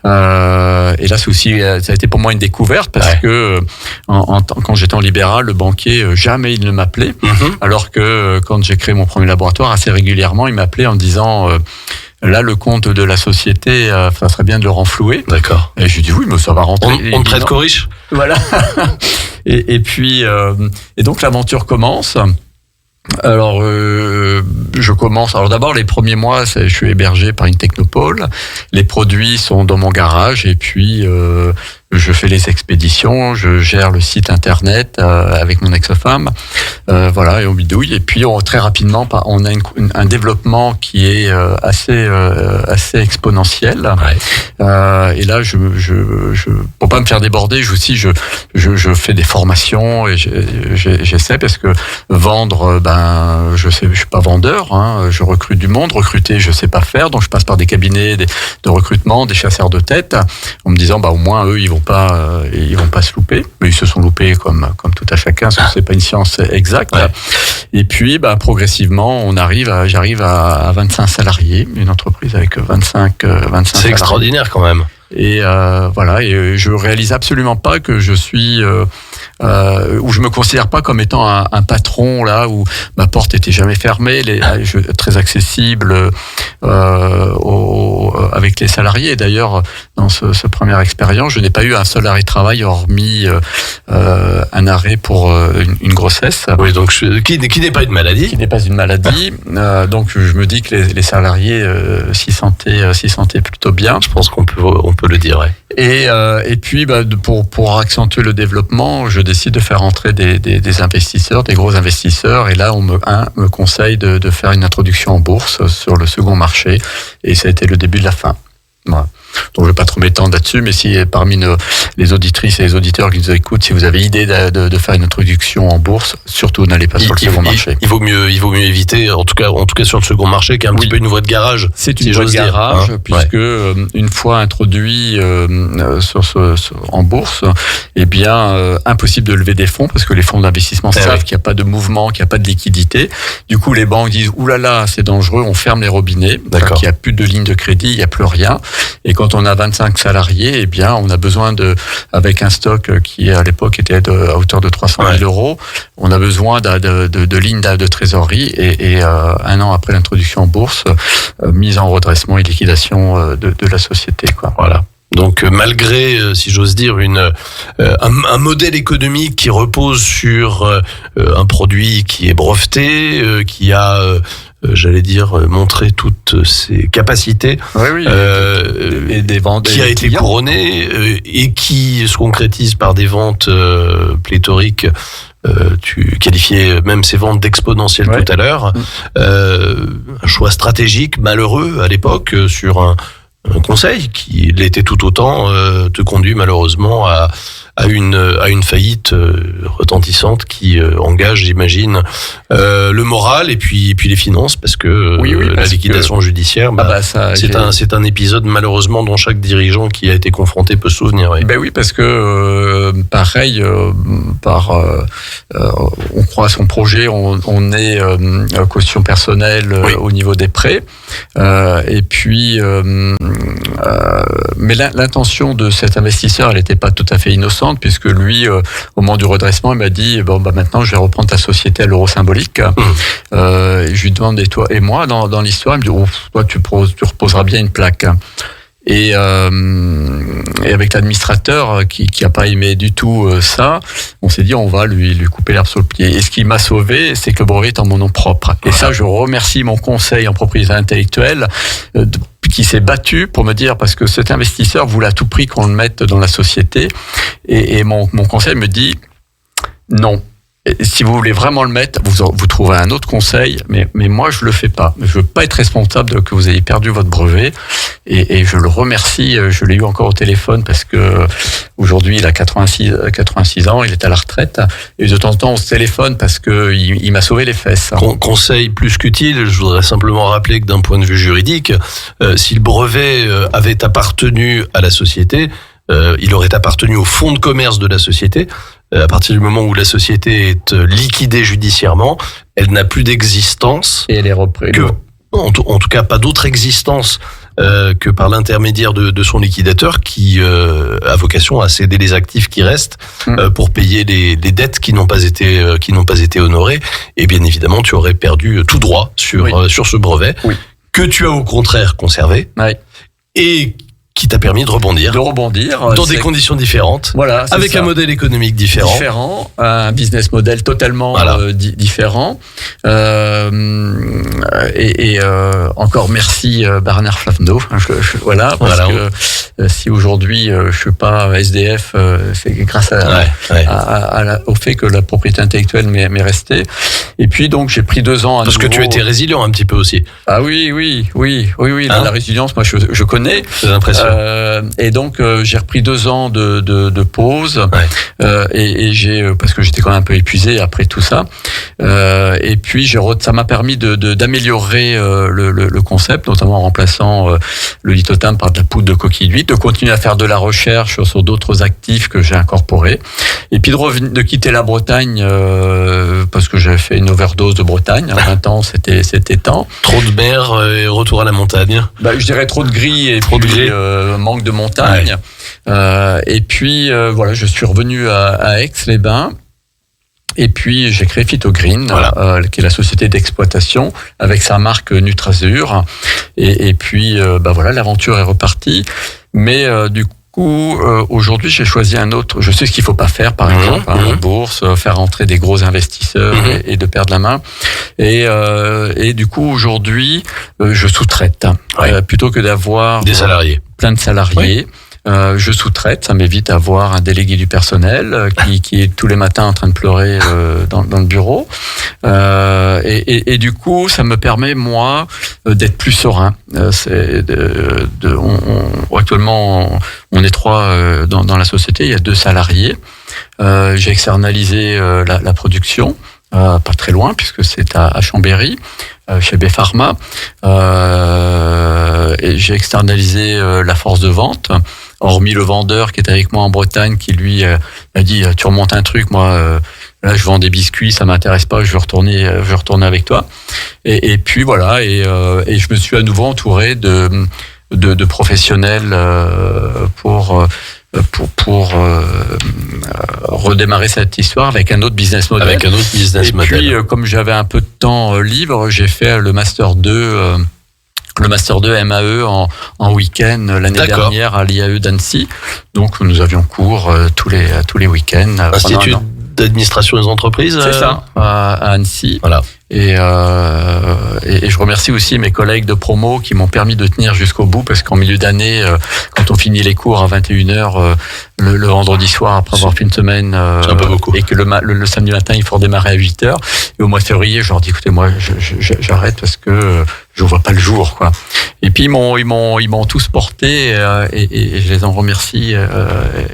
Et là c'est aussi, ça a été pour moi une découverte, parce que quand j'étais en libéral, le banquier jamais il ne m'appelait, alors que quand j'ai créé mon premier laboratoire, assez régulièrement il m'appelait en me disant là le compte de la société, ça serait bien de le renflouer.
D'accord.
Et je lui dis oui, mais ça va rentrer.
On ne prête qu'aux riches.
Voilà. et puis et donc l'aventure commence. Alors, je commence. Alors d'abord, les premiers mois, je suis hébergé par une technopole. Les produits sont dans mon garage, et puis je fais les expéditions, je gère le site internet avec mon ex-femme, voilà, et on bidouille. Et puis très rapidement, on a un développement qui est assez exponentiel. Et là, pour pas me faire déborder, je fais des formations, et j'essaie, parce que vendre, je suis pas vendeur, hein, je recrute du monde, recruter je sais pas faire, donc je passe par des cabinets de recrutement, des chasseurs de tête, en me disant au moins eux ils vont ils vont pas se louper, mais ils se sont loupés comme tout à chacun, parce que c'est pas une science exacte. Ouais. Et puis, progressivement, j'arrive à 25 salariés, une entreprise avec 25 salariés.
C'est extraordinaire quand même.
Et voilà, et je réalise absolument pas que je suis où je me considère pas comme étant un patron là où ma porte était jamais fermée, très accessible avec les salariés. Et d'ailleurs, dans ce première expérience, je n'ai pas eu un seul arrêt de travail hormis un arrêt pour une grossesse.
Oui, donc qui n'est pas une maladie.
Qui n'est pas une maladie. Donc je me dis que les salariés s'y sentaient plutôt bien.
Je pense qu'on peut le dire. Ouais.
Et puis pour accentuer le développement, je décide de faire entrer des investisseurs, des gros investisseurs. Et là, on me conseille de faire une introduction en bourse sur le second marché. Et ça a été le début de la fin. Voilà. Donc je ne vais pas trop m'étendre là-dessus, mais si parmi les auditrices et les auditeurs qui nous écoutent, si vous avez idée de faire une introduction en bourse, surtout n'allez pas sur le second marché.
Il vaut mieux éviter, en tout cas sur le second marché, qui est un petit peu une voie de garage.
C'est une voie de garage, puisque une fois introduit en bourse, eh bien impossible de lever des fonds, parce que les fonds d'investissement savent qu'il n'y a pas de mouvement, qu'il n'y a pas de liquidité. Du coup, les banques disent oulala, c'est dangereux, on ferme les robinets, il n'y a plus de ligne de crédit, il n'y a plus rien. Et quand on a 25 salariés, eh bien, on a besoin avec un stock qui à l'époque était à hauteur de 300 000 euros, on a besoin de lignes de trésorerie et un an après l'introduction en bourse, mise en redressement et liquidation de la société, quoi.
Voilà. Donc malgré, si j'ose dire, un modèle économique qui repose sur un produit qui est breveté, qui a j'allais dire montré toutes ses capacités,
et des ventes,
qui a été couronné et qui se concrétise par des ventes pléthoriques. Tu qualifiais même ces ventes d'exponentielles tout à l'heure. Un choix stratégique malheureux à l'époque sur un conseil qui l'était tout autant, te conduit malheureusement à une faillite retentissante qui engage, j'imagine, le moral et puis les finances, parce que la liquidation judiciaire, c'est un épisode malheureusement dont chaque dirigeant qui a été confronté peut se souvenir.
Oui, parce que pareil, on croit à son projet, on est caution personnelle au niveau des prêts, et puis mais l'intention de cet investisseur, elle n'était pas tout à fait innocente, puisque lui, au moment du redressement, il m'a dit maintenant je vais reprendre ta société à l'euro symbolique. Je lui demande, et toi et moi dans l'histoire, il me dit toi tu reposeras bien une plaque. Et avec l'administrateur qui a pas aimé du tout ça, on s'est dit on va lui couper l'herbe sous le pied. Et ce qui m'a sauvé, c'est que le brevet est en mon nom propre. Et ça, je remercie mon conseil en propriété intellectuelle qui s'est battu pour me dire, parce que cet investisseur voulait à tout prix qu'on le mette dans la société, et mon conseil me dit non. Et si vous voulez vraiment le mettre, vous trouverez un autre conseil, mais moi je le fais pas. Je veux pas être responsable que vous ayez perdu votre brevet, et je le remercie. Je l'ai eu encore au téléphone parce que aujourd'hui il a 86 ans, il est à la retraite, et de temps en temps on se téléphone parce que il m'a sauvé les fesses.
Conseil plus qu'utile. Je voudrais simplement rappeler que d'un point de vue juridique, si le brevet avait appartenu à la société, il aurait appartenu au fonds de commerce de la société. À partir du moment où la société est liquidée judiciairement, elle n'a plus d'existence.
Et elle est reprise.
En tout cas, pas d'autre existence que par l'intermédiaire de son liquidateur qui a vocation à céder les actifs qui restent pour payer les dettes qui n'ont pas été honorées. Et bien évidemment, tu aurais perdu tout droit sur ce brevet que tu as au contraire conservé et qui t'a permis de rebondir dans des conditions différentes, avec un modèle économique différent,
un business model totalement différent, et encore merci Bernard Flavneau, parce que si aujourd'hui je suis pas SDF, c'est grâce au fait que la propriété intellectuelle m'est restée. Et puis donc j'ai pris 2 ans
parce que tu étais résilient un petit peu aussi.
Ah oui, la résilience, moi je connais.
C'est impressionnant.
Et donc j'ai repris 2 ans de pause, et j'ai, parce que j'étais quand même un peu épuisé après tout ça, et puis ça m'a permis d'améliorer le concept, notamment en remplaçant le lithothym par de la poudre de coquille d'huile. oui, de continuer à faire de la recherche sur d'autres actifs que j'ai incorporés. Et puis de quitter la Bretagne, parce que j'avais fait une overdose de Bretagne. À 20 ans, c'était temps.
Trop de mer et retour à la montagne.
Je dirais trop de gris et manque de montagne. Ouais. Et puis, voilà, je suis revenu à Aix-les-Bains. Et puis j'ai créé Phytogreen, qui est la société d'exploitation avec sa marque Nutrazur. Et puis voilà, l'aventure est repartie. Mais du coup, aujourd'hui, j'ai choisi un autre. Je sais ce qu'il faut pas faire, par exemple, en bourse, faire entrer des gros investisseurs et de perdre la main. Et du coup, aujourd'hui, je sous-traite plutôt que d'avoir
des salariés, plein
de salariés. Oui. Je sous-traite, ça m'évite d'avoir un délégué du personnel qui est tous les matins en train de pleurer dans le bureau. Et du coup, ça me permet, moi, d'être plus serein. Actuellement, on est 3 dans la société, il y a 2 salariés. J'ai externalisé la production. Pas très loin, puisque c'est à Chambéry, chez B-Pharma. Et j'ai externalisé la force de vente, hormis le vendeur qui est avec moi en Bretagne, qui lui m'a dit tu remontes un truc, moi là je vends des biscuits, ça m'intéresse pas, je veux retourner avec toi. Et puis voilà, et je me suis à nouveau entouré de professionnels pour redémarrer cette histoire avec un autre business model. Et puis, comme j'avais un peu de temps libre, j'ai fait le Master 2 MAE en week-end l'année dernière à l'IAE d'Annecy. Donc, nous avions cours tous les week-ends.
Institut d'administration des entreprises.
C'est ça, à Annecy.
Voilà.
Et je remercie aussi mes collègues de promo qui m'ont permis de tenir jusqu'au bout, parce qu'en milieu d'année, quand on finit les cours à 21h, le vendredi soir, après avoir fait une semaine,
un peu beaucoup.
Et que le samedi matin, il faut redémarrer à 8h. Et au mois de février, je leur dis, écoutez, moi, j'arrête parce que je vois pas le jour, quoi. Et puis, ils m'ont tous porté, et je les en remercie,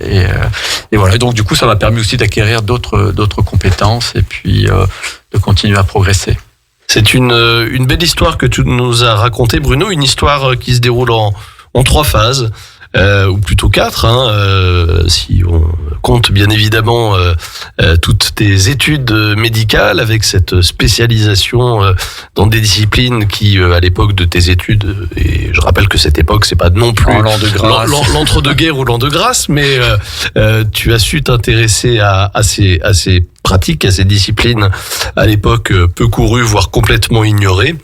et voilà. Donc, du coup, ça m'a permis aussi d'acquérir d'autres compétences, et puis, de continuer à progresser.
C'est une belle histoire que tu nous as racontée, Bruno, une histoire qui se déroule en 3 phases, ou plutôt 4, si on compte bien évidemment toutes tes études médicales, avec cette spécialisation dans des disciplines qui, à l'époque de tes études, et je rappelle que cette époque, c'est pas non plus l'entre-deux-guerres ou l'an de grâce, mais tu as su t'intéresser à ces pratiques, à ces disciplines à l'époque peu courues, voire complètement ignorées.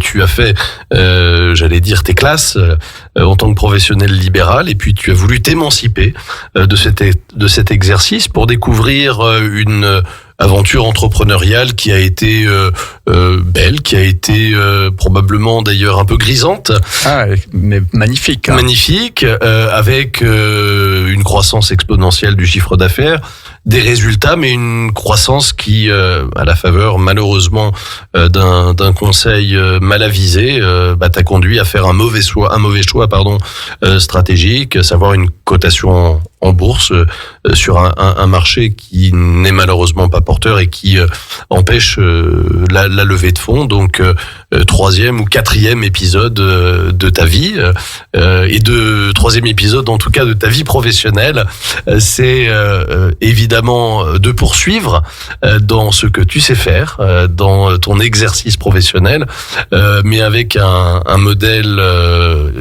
Tu as fait, j'allais dire, tes classes en tant que professionnel libéral, et puis tu as voulu t'émanciper de cet exercice pour découvrir une aventure entrepreneuriale qui a été belle, qui a été probablement d'ailleurs un peu grisante.
Mais magnifique.
Magnifique, avec une croissance exponentielle du chiffre d'affaires, des résultats, mais une croissance qui, à la faveur malheureusement d'un conseil mal avisé, t'a conduit à faire un mauvais choix stratégique, à savoir une cotation en bourse sur un marché qui n'est malheureusement pas porteur et qui empêche la levée de fonds. Donc 3e ou 4e épisode de ta vie, et 3e épisode en tout cas de ta vie professionnelle, c'est évidemment de poursuivre dans ce que tu sais faire, dans ton exercice professionnel, mais avec un modèle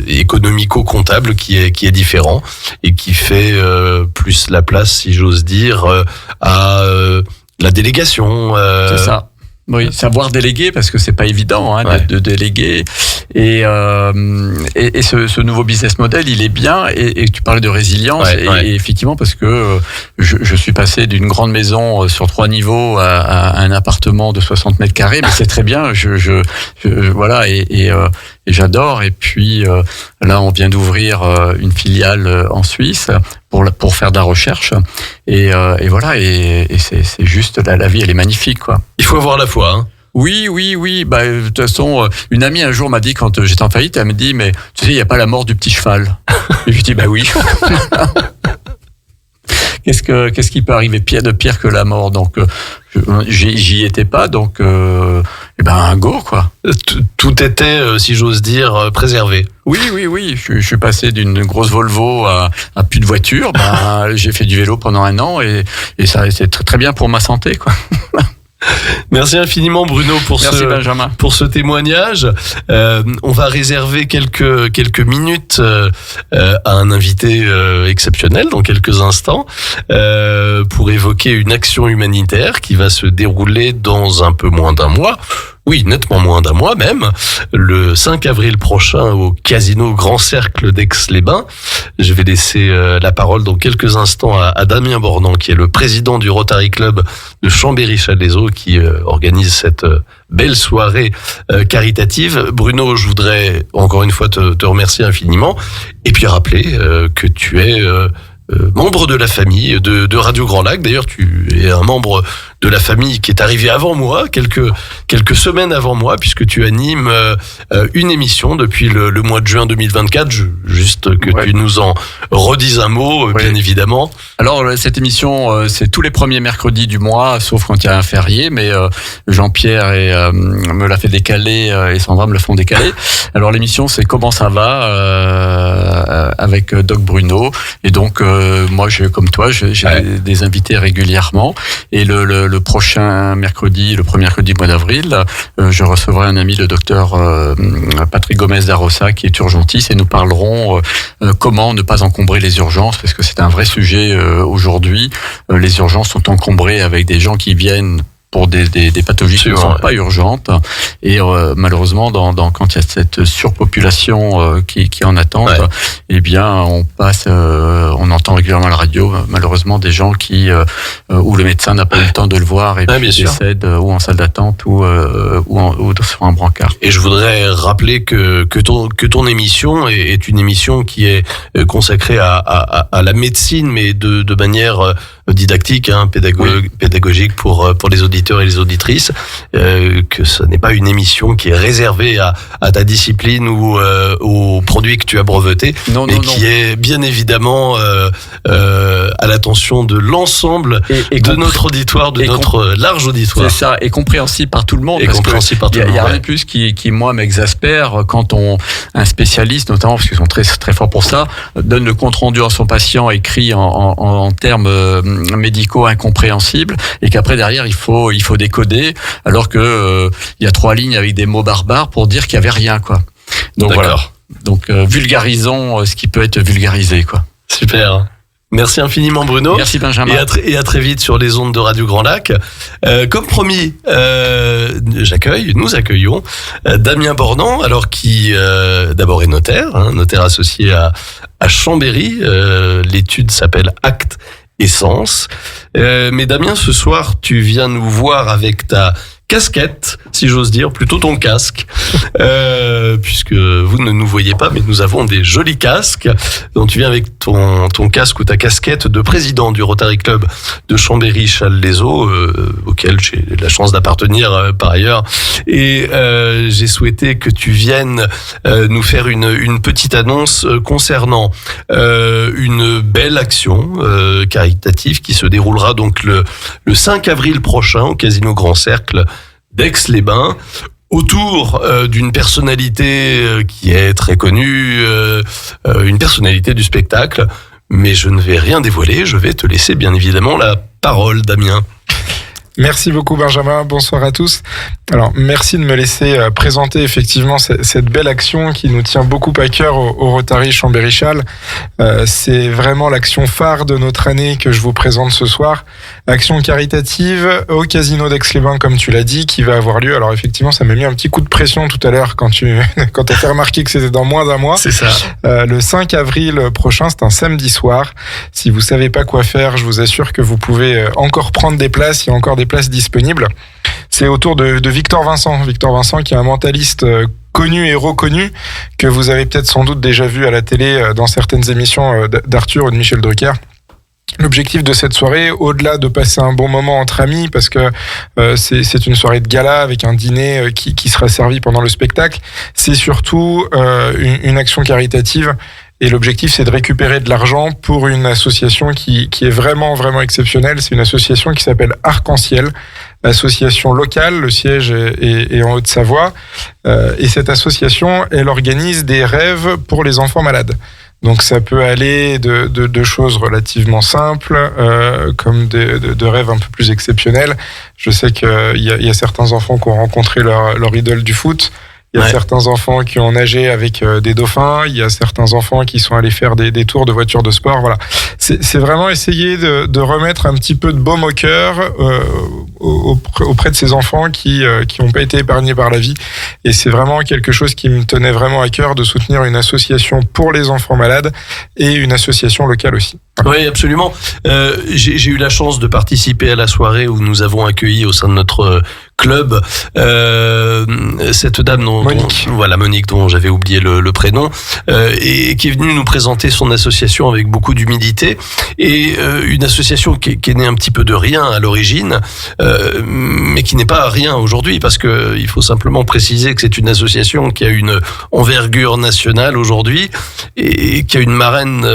économico-comptable qui est différent et qui fait plus la place, si j'ose dire, à la délégation.
C'est ça. Oui, savoir déléguer, parce que c'est pas évident de déléguer. Et ce nouveau business model, il est bien. Et tu parlais de résilience. Et effectivement, parce que je suis passé d'une grande maison sur 3 niveaux à un appartement de 60 mètres carrés. Mais c'est très bien. Voilà. Et j'adore. Et puis là, on vient d'ouvrir une filiale en Suisse pour faire de la recherche. Et voilà. Et c'est juste, la vie, elle est magnifique, quoi.
Il faut avoir la foi, hein.
Oui. De toute façon, une amie un jour m'a dit, quand j'étais en faillite, elle me dit, mais tu sais, il n'y a pas la mort du petit cheval. Et je dis, oui. Qu'est-ce qui peut arriver de pire que la mort? Donc, j'y étais pas, donc, go, quoi.
tout était, si j'ose dire, préservé.
Oui. Je suis passé d'une grosse Volvo à plus de voiture. J'ai fait du vélo pendant 1 an et ça a été très, très bien pour ma santé, quoi.
Merci infiniment Bruno pour ce témoignage. On va réserver quelques minutes à un invité exceptionnel dans quelques instants pour évoquer une action humanitaire qui va se dérouler dans un peu moins d'1 mois. Oui, nettement moins d'1 mois même, le 5 avril prochain au Casino Grand Cercle d'Aix-les-Bains. Je vais laisser la parole dans quelques instants à Damien Bornand, qui est le président du Rotary Club de Chambéry-Challes-les-Eaux, qui organise cette belle soirée caritative. Bruno, je voudrais encore une fois te remercier infiniment et puis rappeler que tu es membre de la famille de Radio Grand Lac. D'ailleurs, tu es un membre de la famille qui est arrivé avant moi, quelques semaines avant moi, puisque tu animes une émission depuis le mois de juin 2024. Juste que tu nous en redises un mot, bien évidemment.
Alors, cette émission, c'est tous les premiers mercredis du mois, sauf quand il y a un férié, mais Jean-Pierre me l'a fait décaler et Sandra me le font décaler. Alors, l'émission, c'est Comment ça va avec Doc Bruno. Et donc, moi, comme toi, j'ai des invités régulièrement. Et le prochain mercredi, le premier mercredi du mois d'avril, je recevrai un ami, le docteur Patrick Gomez d'Arossa, qui est urgentiste, et nous parlerons comment ne pas encombrer les urgences, parce que c'est un vrai sujet aujourd'hui. Les urgences sont encombrées avec des gens qui viennent pour des pathologies qui ne sont pas urgentes. Et malheureusement, quand il y a cette surpopulation qui est en attente, eh bien, on entend régulièrement à la radio, malheureusement, des gens où le médecin n'a pas eu le temps de le voir et puis décèdent ou en salle d'attente ou sur un brancard.
Et je voudrais rappeler que ton émission est une émission qui est consacrée à la médecine, mais de manière didactique, pédagogique pour les auditeurs et les auditrices, que ce n'est pas une émission qui est réservée à ta discipline ou aux produits que tu as brevetés, qui est bien évidemment à l'attention de l'ensemble de notre auditoire, de notre large auditoire.
C'est ça, et compréhensible par tout le monde. Il y a rien de plus qui moi m'exaspère quand un spécialiste, notamment parce qu'ils sont très très forts pour ça, donne le compte rendu à son patient écrit en termes médicaux incompréhensibles, et qu'après derrière il faut décoder, alors que il y a 3 lignes avec des mots barbares pour dire qu'il y avait rien, quoi. Donc voilà. Donc vulgarisons ce qui peut être vulgarisé, quoi.
Super. Merci infiniment Bruno.
Merci Benjamin.
Et à très vite sur les ondes de Radio Grand Lac. Comme promis, nous accueillons Damien Bornand, alors qui d'abord est notaire associé à Chambéry. L'étude s'appelle Acte et Sens. Mais Damien, ce soir, tu viens nous voir avec ta casquette, si j'ose dire, plutôt ton casque, puisque vous ne nous voyez pas, mais nous avons des jolis casques. Donc tu viens avec ton casque ou ta casquette de président du Rotary Club de Chambéry-Challes-les-Eaux, auquel j'ai la chance d'appartenir par ailleurs. Et j'ai souhaité que tu viennes nous faire une petite annonce concernant une belle action caritative qui se déroulera donc le 5 avril prochain au Casino Grand Cercle d'Aix-les-Bains, autour d'une personnalité qui est très connue, une personnalité du spectacle. Mais je ne vais rien dévoiler, je vais te laisser bien évidemment la parole, Damien.
Merci beaucoup Benjamin, bonsoir à tous. Alors merci de me laisser présenter effectivement cette belle action qui nous tient beaucoup à cœur au Rotary Chambéry-Challes. C'est vraiment l'action phare de notre année que je vous présente ce soir. Action caritative au Casino d'Aix-les-Bains, comme tu l'as dit, qui va avoir lieu. Alors effectivement, ça m'a mis un petit coup de pression tout à l'heure quand t'as fait remarquer que c'était dans moins d'1 mois.
C'est ça.
Le 5 avril prochain, c'est un samedi soir. Si vous savez pas quoi faire, je vous assure que vous pouvez encore prendre des places. Il y a encore des places disponibles. C'est autour de Victor Vincent. Victor Vincent, qui est un mentaliste connu et reconnu, que vous avez peut-être sans doute déjà vu à la télé dans certaines émissions d'Arthur ou de Michel Drucker. L'objectif de cette soirée, au-delà de passer un bon moment entre amis, parce que c'est une soirée de gala avec un dîner qui sera servi pendant le spectacle, c'est surtout une action caritative Et l'objectif, c'est de récupérer de l'argent pour une association qui est vraiment, vraiment exceptionnelle. C'est une association qui s'appelle Arc-en-Ciel, association locale. Le siège est en Haute-Savoie. Et cette association, elle organise des rêves pour les enfants malades. Donc ça peut aller de choses relativement simples, comme de rêves un peu plus exceptionnels. Je sais qu'il y a certains enfants qui ont rencontré leur idole du foot. Il y a certains enfants qui ont nagé avec des dauphins. Il y a certains enfants qui sont allés faire des tours de voitures de sport. Voilà. C'est vraiment essayer de remettre un petit peu de baume au cœur auprès de ces enfants qui n'ont pas été épargnés par la vie. Et c'est vraiment quelque chose qui me tenait vraiment à cœur de soutenir une association pour les enfants malades et une association locale aussi. Voilà.
Oui, absolument. J'ai eu la chance de participer à la soirée où nous avons accueilli au sein de notre club cette dame Monique dont j'avais oublié le prénom, et qui est venue nous présenter son association avec beaucoup d'humilité, et une association qui est née un petit peu de rien à l'origine, mais qui n'est pas rien aujourd'hui, parce que il faut simplement préciser que c'est une association qui a une envergure nationale aujourd'hui et qui a une marraine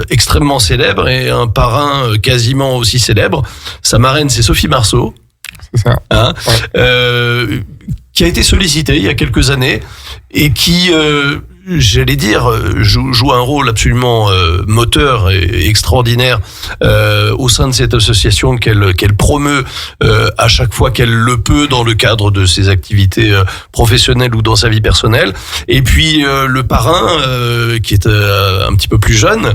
extrêmement célèbre et un parrain quasiment aussi célèbre. Sa marraine, c'est Sophie Marceau.
C'est ça.
Qui a été sollicitée il y a quelques années et qui, j'allais dire, joue un rôle absolument moteur et extraordinaire au sein de cette association qu'elle promeut à chaque fois qu'elle le peut dans le cadre de ses activités professionnelles ou dans sa vie personnelle. Et puis le parrain qui est un petit peu plus jeune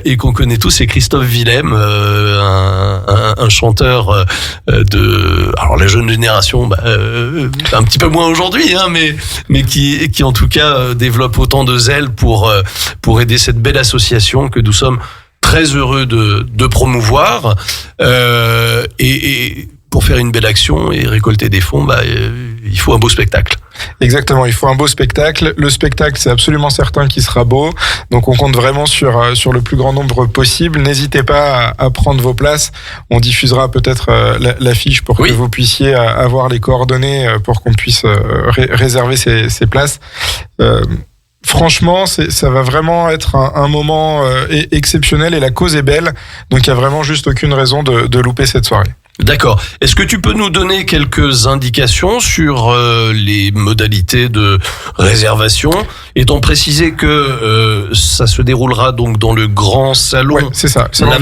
et qu'on connaît tous, c'est Christophe Willem, un chanteur alors la jeune génération, un petit peu moins aujourd'hui, hein, mais qui en tout cas développe autant de zèle pour aider cette belle association que nous sommes très heureux de promouvoir, et pour faire une belle action et récolter des fonds, il faut un beau spectacle.
Exactement, il faut un beau spectacle. Le spectacle, c'est absolument certain qu'il sera beau. Donc on compte vraiment sur le plus grand nombre possible. N'hésitez pas à prendre vos places. On diffusera peut-être l'affiche pour que vous puissiez avoir les coordonnées pour qu'on puisse réserver ces places. Franchement, ça va vraiment être un moment exceptionnel et la cause est belle. Donc il y a vraiment juste aucune raison de louper cette soirée.
D'accord. Est-ce que tu peux nous donner quelques indications sur les modalités de réservation, étant précisé que ça se déroulera donc dans le grand salon.
Ouais, c'est ça. Salon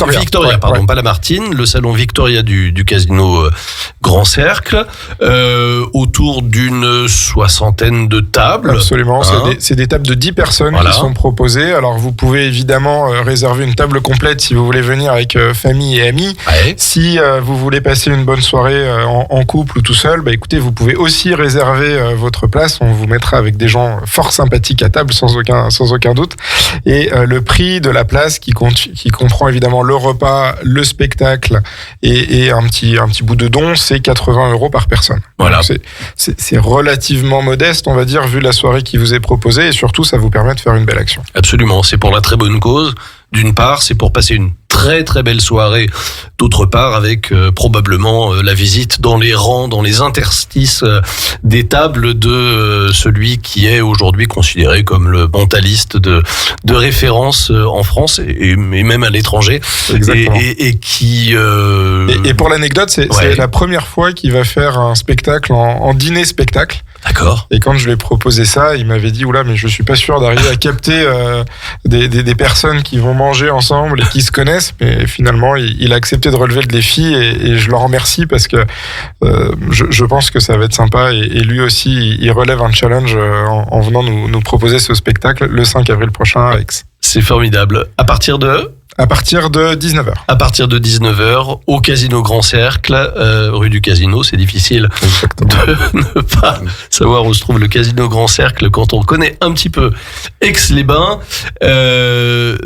Victoria.
Pas Lamartine, le salon Victoria du casino Grand Cercle, autour d'une 60aine de tables.
Absolument. C'est des tables de 10 personnes qui sont proposées. Alors vous pouvez évidemment réserver une table complète si vous voulez venir avec famille et amis. Ouais. Si vous voulez passer une bonne soirée en couple ou tout seul, écoutez, vous pouvez aussi réserver votre place. On vous mettra avec des gens fort sympathiques à table, sans aucun doute. Et le prix de la place qui comprend évidemment le repas, le spectacle et un petit bout de don, c'est 80 € par personne.
Voilà.
Donc c'est relativement modeste, on va dire, vu la soirée qui vous est proposée, et surtout, ça vous permet de faire une belle action.
Absolument. C'est pour la très bonne cause. D'une part, c'est pour passer une très très belle soirée. D'autre part, avec probablement la visite dans les rangs, dans les interstices des tables de celui qui est aujourd'hui considéré comme le mentaliste de référence en France et même à l'étranger.
Exactement.
Et qui...
Et pour l'anecdote, c'est la première fois qu'il va faire un spectacle en dîner-spectacle.
D'accord.
Et quand je lui ai proposé ça, il m'avait dit oula, mais je suis pas sûr d'arriver à capter des personnes qui vont manger ensemble et qui se connaissent. Mais finalement, il a accepté de relever le défi et je le remercie parce que je pense que ça va être sympa. Et lui aussi, il relève un challenge en venant nous proposer ce spectacle le 5 avril prochain à Aix.
C'est formidable. À partir de
19h.
À partir de 19h, au Casino Grand Cercle, rue du Casino. C'est difficile de ne pas savoir où se trouve le Casino Grand Cercle quand on connaît un petit peu Aix-les-Bains.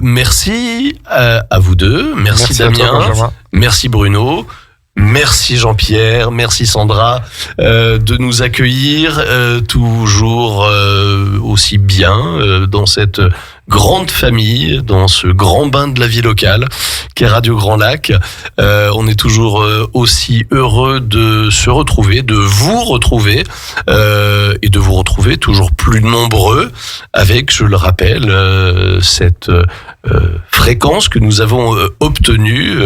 Merci à vous deux. Merci Damien. Merci Bruno. Merci Jean-Pierre, merci Sandra de nous accueillir toujours aussi bien dans cette grande famille, dans ce grand bain de la vie locale qu'est Radio Grand Lac. On est toujours aussi heureux de se retrouver, de vous retrouver et de vous retrouver toujours plus nombreux avec, je le rappelle, cette fréquence que nous avons obtenue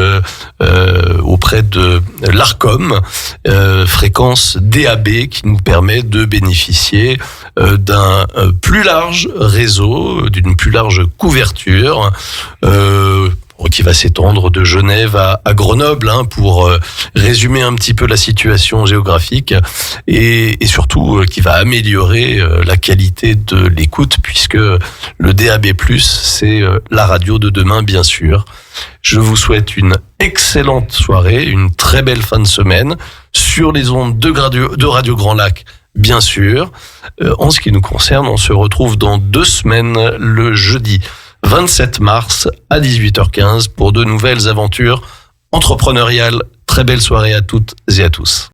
auprès de l'Arcom, fréquence DAB qui nous permet de bénéficier d'un plus large réseau, d'une plus large couverture qui va s'étendre de Genève à Grenoble, pour résumer un petit peu la situation géographique et surtout qui va améliorer la qualité de l'écoute puisque le DAB+, c'est la radio de demain, bien sûr. Je vous souhaite une excellente soirée, une très belle fin de semaine sur les ondes de Radio Grand Lac, bien sûr. En ce qui nous concerne, on se retrouve dans 2 semaines, le jeudi 27 mars à 18h15 pour de nouvelles aventures entrepreneuriales. Très belle soirée à toutes et à tous.